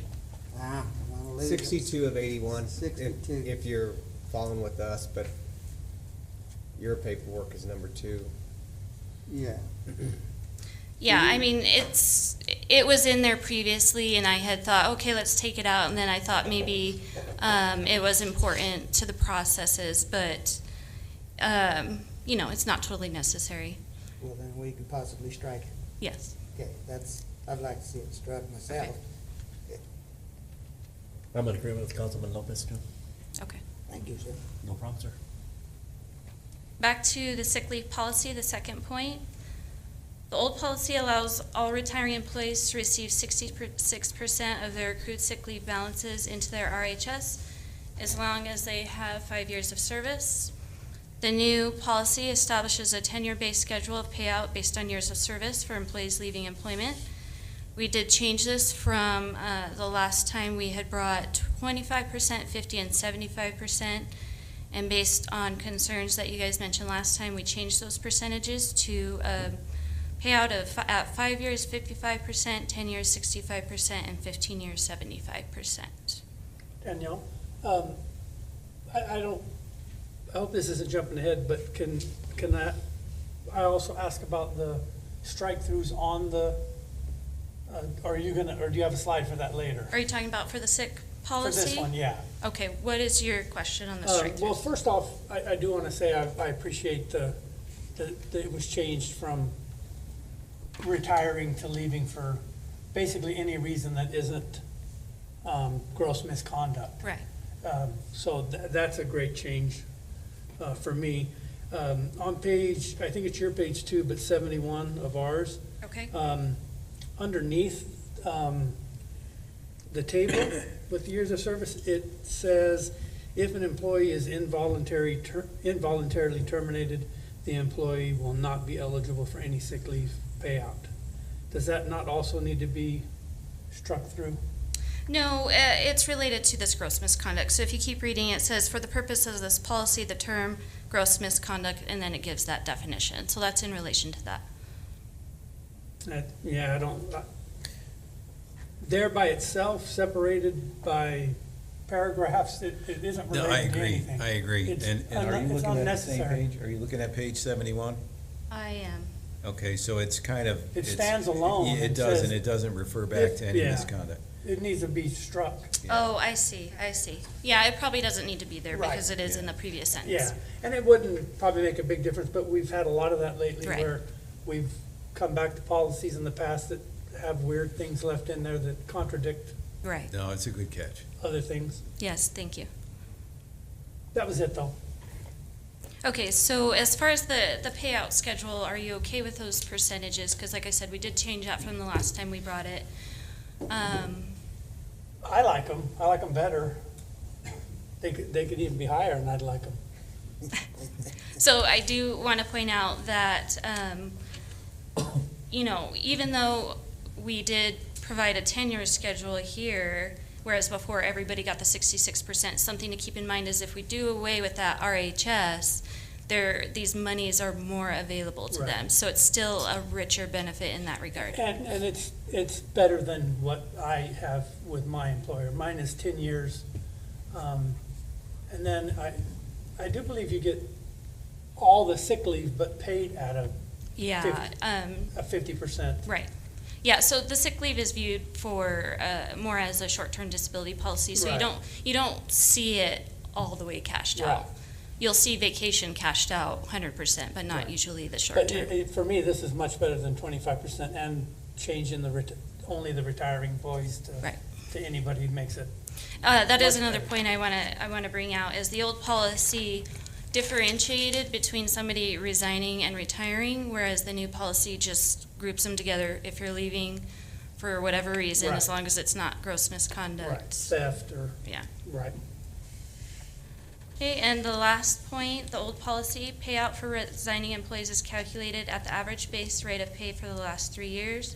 I'm gonna lose it. 62 of 81. 62. If you're following with us, but your paperwork is number 2. Yeah. Yeah, I mean, it was in there previously, and I had thought, okay, let's take it out, and then I thought maybe it was important to the processes, but, you know, it's not totally necessary. Well, then we could possibly strike it. Yes. Okay, I'd like to see it struck myself. I'm in agreement with Councilman Lopez too. Okay. Thank you, sir. No problem, sir. Back to the sick leave policy, the second point. The old policy allows all retiring employees to receive 66% of their accrued sick leave balances into their RHS as long as they have 5 years of service. The new policy establishes a 10-year-based schedule of payout based on years of service for employees leaving employment. We did change this from the last time we had brought 25%, 50%, and 75%. And based on concerns that you guys mentioned last time, we changed those percentages to payout at 5 years, 55%, 10 years, 65%, and 15 years, 75%. Danielle, I hope this isn't jumping ahead, but can I also ask about the strike-throughs on the, or do you have a slide for that later? Are you talking about for the sick policy? For this one, yeah. Okay, what is your question on the strike-throughs? Well, first off, I do want to say I appreciate that it was changed from retiring to leaving for basically any reason that isn't gross misconduct. Right. So that's a great change for me. On page, I think it's your page 2, but 71 of ours. Okay. underneath, the table with years of service, it says, if an employee is involuntarily terminated, the employee will not be eligible for any sick leave payout. Does that not also need to be struck through? No, it's related to this gross misconduct. So if you keep reading, it says, for the purpose of this policy, the term gross misconduct, and then it gives that definition. So that's in relation to that. Yeah, I don't, there by itself, separated by paragraphs, it isn't No, I related to agree, anything. I agree. It's And are you it's looking at the same unnecessary. page? Are you looking at page 71? I am. Okay, so it's kind of. It it's- stands alone. Yeah, It it doesn't, says- it doesn't refer back to any Yeah. misconduct. It needs to be struck. Oh, I see. Yeah, it probably doesn't need to be there Right. because it is in the previous sentence. Yeah, and it wouldn't probably make a big difference, but we've had a lot of that lately Right. where we've come back to policies in the past that have weird things left in there that contradict Right. No, it's a good catch. other things. Yes, thank you. That was it, though. Okay, so as far as the payout schedule, are you okay with those percentages? Because like I said, we did change that from the last time we brought it. I like them. I like them better. They could even be higher, and I'd like them. So I do want to point out that, you know, even though we did provide a 10-year schedule here, whereas before everybody got the 66%, something to keep in mind is if we do away with that RHS, these monies are more available to Right. them. So it's still a richer benefit in that regard. And it's better than what I have with my employer. Mine is 10 years. And then I do believe you get all the sick leave but paid at a Yeah. 50%. Right. Yeah, so the sick leave is viewed for more as a short-term disability policy, so Right. you don't see it all the way cashed Right. out. You'll see vacation cashed out 100%, but not Right. usually the But short-term. for me, this is much better than 25% and changing only the retiring employees Right. to anybody who makes it. That is much another better. point I want to bring out, is the old policy differentiated between somebody resigning and retiring, whereas the new policy just groups them together if you're leaving for whatever reason, as Right. long as it's not gross misconduct. Right, theft or, Yeah. right. Okay, and the last point, the old policy, payout for resigning employees is calculated at the average base rate of pay for the last 3 years.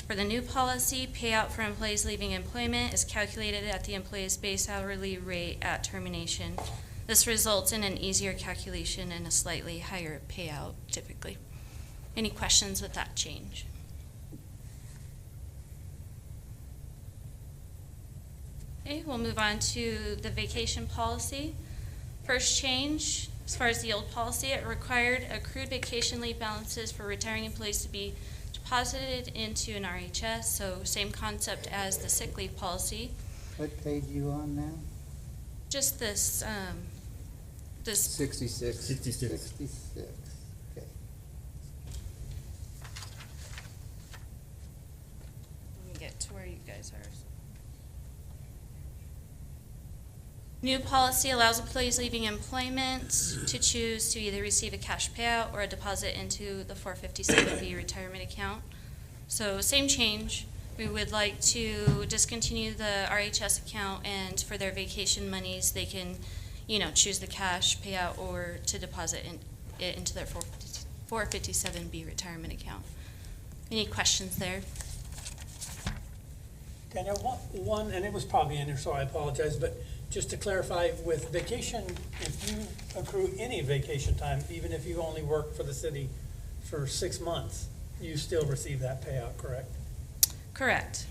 For the new policy, payout for employees leaving employment is calculated at the employee's base hourly rate at termination. This results in an easier calculation and a slightly higher payout typically. Any questions with that change? Okay, we'll move on to the vacation policy. First change, as far as the old policy, it required accrued vacation leave balances for retiring employees to be deposited into an RHS, so same concept as the sick leave policy. What page you on now? Just this, this, 66. 66, okay. let me get to where you guys are. New policy allows employees leaving employment to choose to either receive a cash payout or a deposit into the 457B retirement account. So same change. We would like to discontinue the RHS account, and for their vacation monies, they can, choose the cash payout or to deposit it into their 457B retirement account. Any questions there? Daniel, one, and it was probably in there, so I apologize, but just to clarify, with vacation, if you accrue any vacation time, even if you only work for the city for 6 months, you still receive that payout, correct? Correct.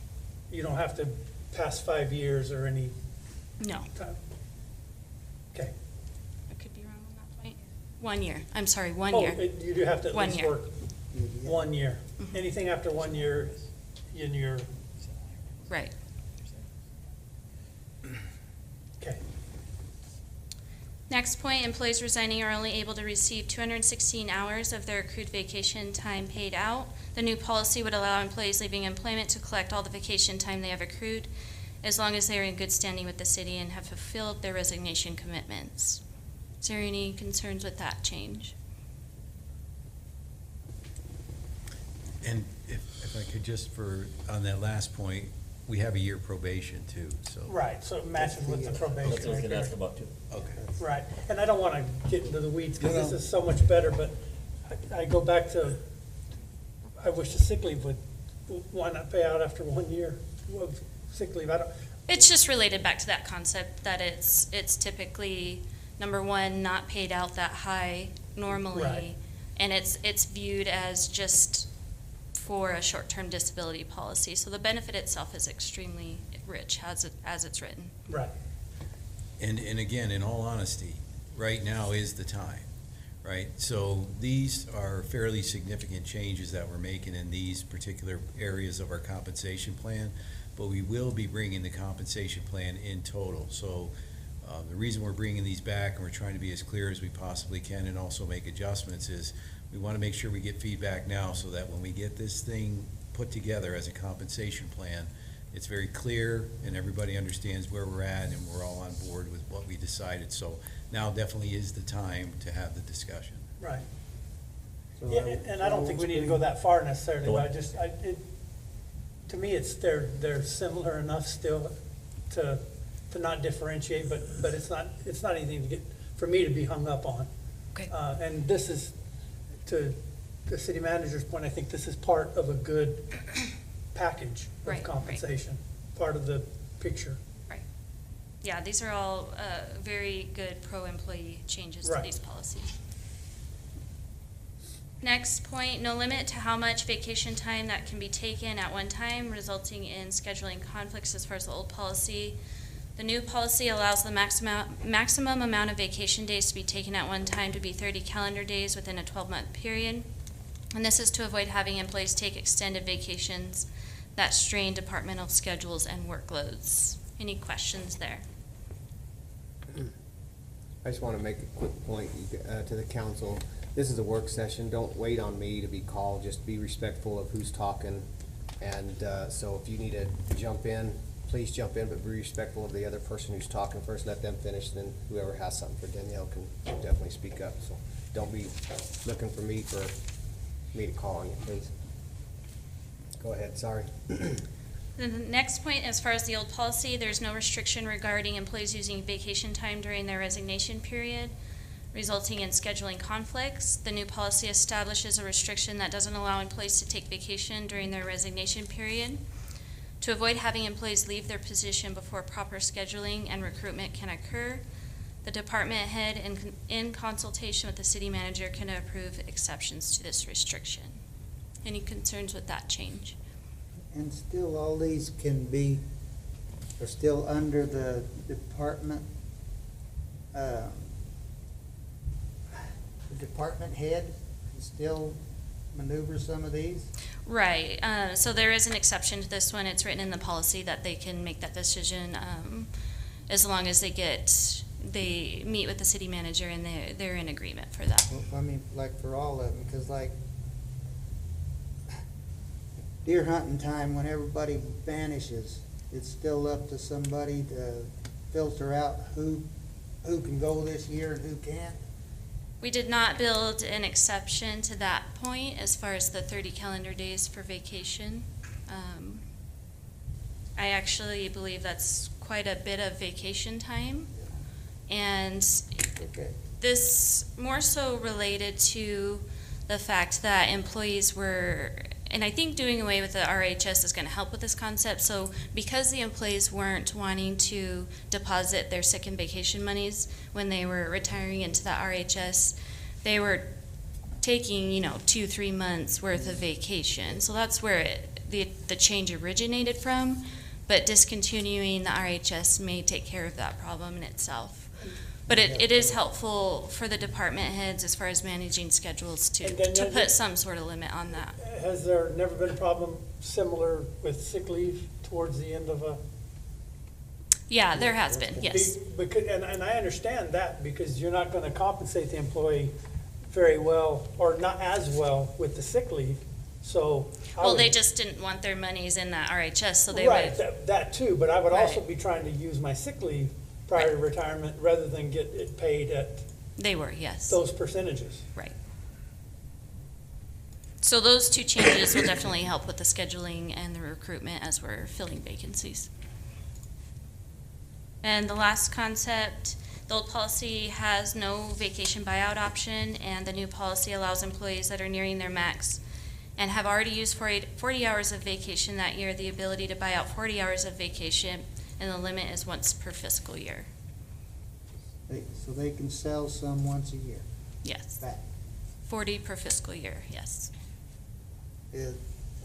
You don't have to pass 5 years or any No. time? Okay. I could be wrong on that point. 1 year. I'm sorry, 1 Oh, year. you do have to at 1 least year. work 1 year. Mhm. Anything after 1 year in your, Right. okay. Next point, employees resigning are only able to receive 216 hours of their accrued vacation time paid out. The new policy would allow employees leaving employment to collect all the vacation time they have accrued, as long as they are in good standing with the city and have fulfilled their resignation commitments. Is there any concerns with that change? And if I could just on that last point, we have a year probation too, so. Right, so it matches with the probation. That's what I was right gonna there. ask about too. Okay. Right, and I don't wanna get into the weeds, because this No. is so much better, but I go back to, I wish the sick leave would, why not pay out after 1 year? Well, sick leave, I don't, It's just related back to that concept that it's typically, number one, not paid out that high normally. Right. And it's viewed as just for a short-term disability policy. So the benefit itself is extremely rich as it's written. right. And again, in all honesty, right now is the time, right? So these are fairly significant changes that we're making in these particular areas of our compensation plan, but we will be bringing the compensation plan in total. So the reason we're bringing these back and we're trying to be as clear as we possibly can and also make adjustments is we want to make sure we get feedback now so that when we get this thing put together as a compensation plan, it's very clear and everybody understands where we're at and we're all on board with what we decided. So now definitely is the time to have the discussion. Right. So Yeah, and I don't think we need to go that far necessarily, Go but on. to me, they're similar enough still to not differentiate, but it's not anything to get, for me to be hung up on. Okay. And this is, to the city manager's point, I think this is part of a good package Right, of right. compensation, part of the picture. Yeah, these are all very good pro-employee changes to Right. these policies. Next point, no limit to how much vacation time that can be taken at one time, resulting in scheduling conflicts as far as the old policy. The new policy allows the maximum amount of vacation days to be taken at one time to be 30 calendar days within a 12-month period. And this is to avoid having employees take extended vacations that strain departmental schedules and workloads. Any questions there? I just want to make a quick point to the council. This is a work session. Don't wait on me to be called. Just be respectful of who's talking. And so if you need to jump in, please jump in, but be respectful of the other person who's talking first. Let them finish, then whoever has something for Danielle can definitely speak up. So don't be looking for me to call on you, please. Go ahead, sorry. The next point, as far as the old policy, there's no restriction regarding employees using vacation time during their resignation period, resulting in scheduling conflicts. The new policy establishes a restriction that doesn't allow employees to take vacation during their resignation period. To avoid having employees leave their position before proper scheduling and recruitment can occur, the department head, in consultation with the city manager, can approve exceptions to this restriction. Any concerns with that change? And still, all these are still under the department, the department head can still maneuver some of these? Right, so there is an exception to this one. It's written in the policy that they can make that decision as long as they meet with the city manager and they're in agreement for that. Well, I mean, like for all of them, because like deer hunting time, when everybody vanishes, it's still up to somebody to filter out who can go this year and who can't. We did not build an exception to that point as far as the 30 calendar days for vacation. I actually believe that's quite a bit of vacation time. And Okay. this more so related to the fact that employees were, and I think doing away with the RHS is going to help with this concept. So because the employees weren't wanting to deposit their sick and vacation monies when they were retiring into the RHS, they were taking, 2-3 months worth of vacation. So that's where the change originated from. But discontinuing the RHS may take care of that problem in itself. But it is helpful for the department heads as far as managing schedules And then to put some sort of limit on that. Has there never been a problem similar with sick leave towards the end of a? Yeah, there has been, yes. Because, and I understand that, because you're not gonna compensate the employee very well, or not as well with the sick leave, so. Well, they just didn't want their monies in that RHS, so they Right, would, that too, but I would also Right. be trying to use my sick leave prior to retirement, rather than get it paid at they were, yes. those percentages. Right. So those two changes will definitely help with the scheduling and the recruitment as we're filling vacancies. And the last concept, the old policy has no vacation buyout option, and the new policy allows employees that are nearing their max and have already used 40 hours of vacation that year the ability to buy out 40 hours of vacation, and the limit is once per fiscal year. So they can sell some once a year. Yes. Back. 40 per fiscal year, yes.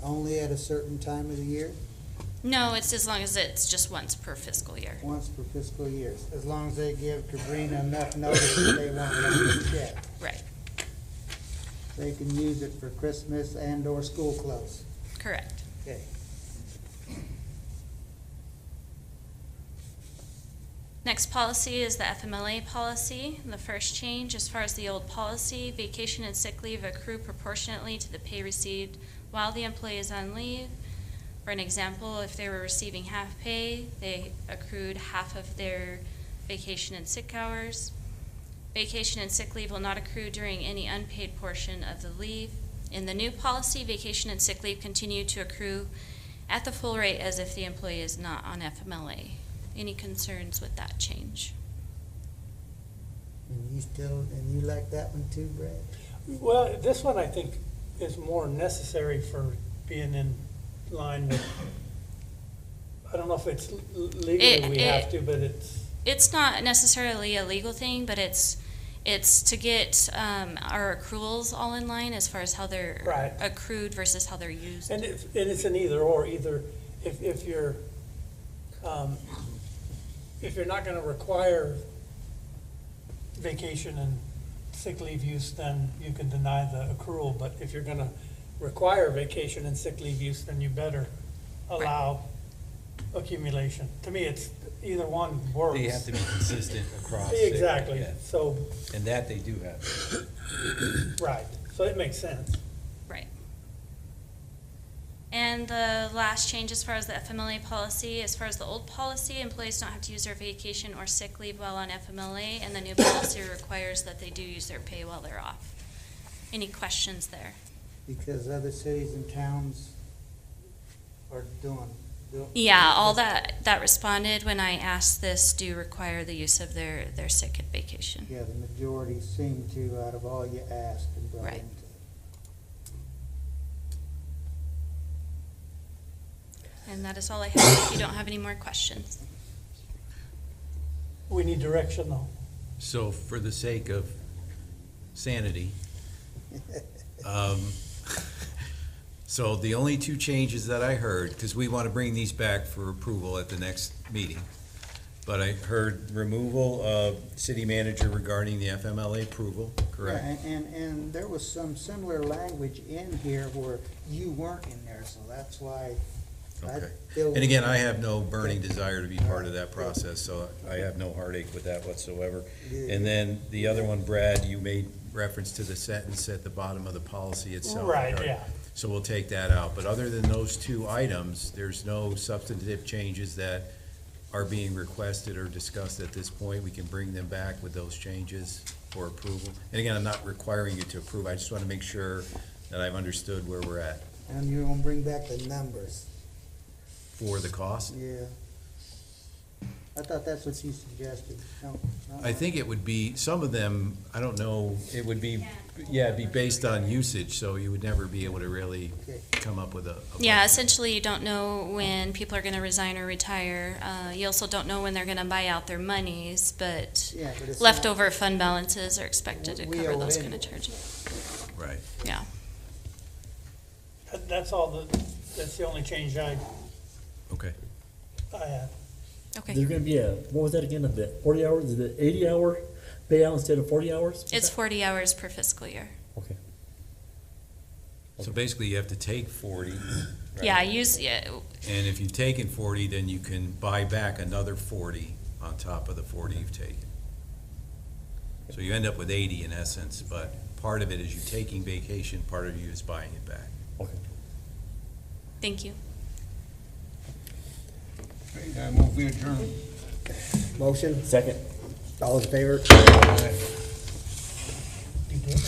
Only at a certain time of the year? No, it's as long as it's just once per fiscal year. Once per fiscal year, as long as they give Cabrina enough notice that they want to check. Right, They can use it for Christmas and/or school clothes. correct. Okay. Next policy is the FMLA policy. The first change, as far as the old policy, vacation and sick leave accrue proportionately to the pay received while the employee is on leave. For an example, if they were receiving half pay, they accrued half of their vacation and sick hours. Vacation and sick leave will not accrue during any unpaid portion of the leave. In the new policy, vacation and sick leave continue to accrue at the full rate as if the employee is not on FMLA. Any concerns with that change? And you like that one too, Brad? Well, this one I think is more necessary for being in line with, I don't know if it's legally we have to, but It's not necessarily a legal thing, but it's to get our accruals all in line as far as how they're Right. accrued versus how they're used. And it's an either or, either if you're not gonna require vacation and sick leave use, then you can deny the accrual, but if you're gonna require vacation and sick leave use, then you better allow accumulation. To me, it's either one works. They have to be consistent across. Exactly, Yeah. so, And that they do have. right, so it makes sense. Right. And the last change as far as the FMLA policy, as far as the old policy, employees don't have to use their vacation or sick leave while on FMLA, and the new policy requires that they do use their pay while they're off. Any questions there? Because other cities and towns are doing. Yeah, all that responded when I asked this do require the use of their sick and vacation. Yeah, the majority seem to, out of all you asked and brought Right. into. And that is all I have, if you don't have any more questions. We need direction though. So for the sake of sanity, so the only two changes that I heard, because we want to bring these back for approval at the next meeting, but I heard removal of city manager regarding the FMLA approval, correct? Yeah, and there was some similar language in here where you weren't in there, so that's why. Okay. I feel- And again, I have no burning desire to be part of that process, so I have no heartache with that whatsoever. And then the other one, Brad, you made reference to the sentence at the bottom of the policy itself. Right, yeah. So we'll take that out. But other than those two items, there's no substantive changes that are being requested or discussed at this point. We can bring them back with those changes for approval. And again, I'm not requiring you to approve. I just want to make sure that I've understood where we're at. And you're gonna bring back the numbers. For the cost? Yeah. I thought that's what you suggested. No, I think it would be, some of them, I don't know, it would be, yeah, it'd be based on usage, so you would never be able to really come up with a. Yeah, essentially, you don't know when people are gonna resign or retire. You also don't know when they're gonna buy out their monies, but Yeah, but it's leftover fund balances are expected to We cover owe those anyway. kind of charges. Right. Yeah. That's all that's the only change I Okay. had. Okay. There's gonna be what was that again, a bit, 40 hours, is it 80-hour payout instead of 40 hours? It's 40 hours per fiscal year. Okay. So basically, you have to take 40. right? Yeah, And if you've taken 40, then you can buy back another 40 on top of the 40 you've taken. So you end up with 80 in essence, but part of it is you taking vacation, part of you is buying it back. Okay. Thank you. I move we adjourn. Motion? Second. All in favor? You did.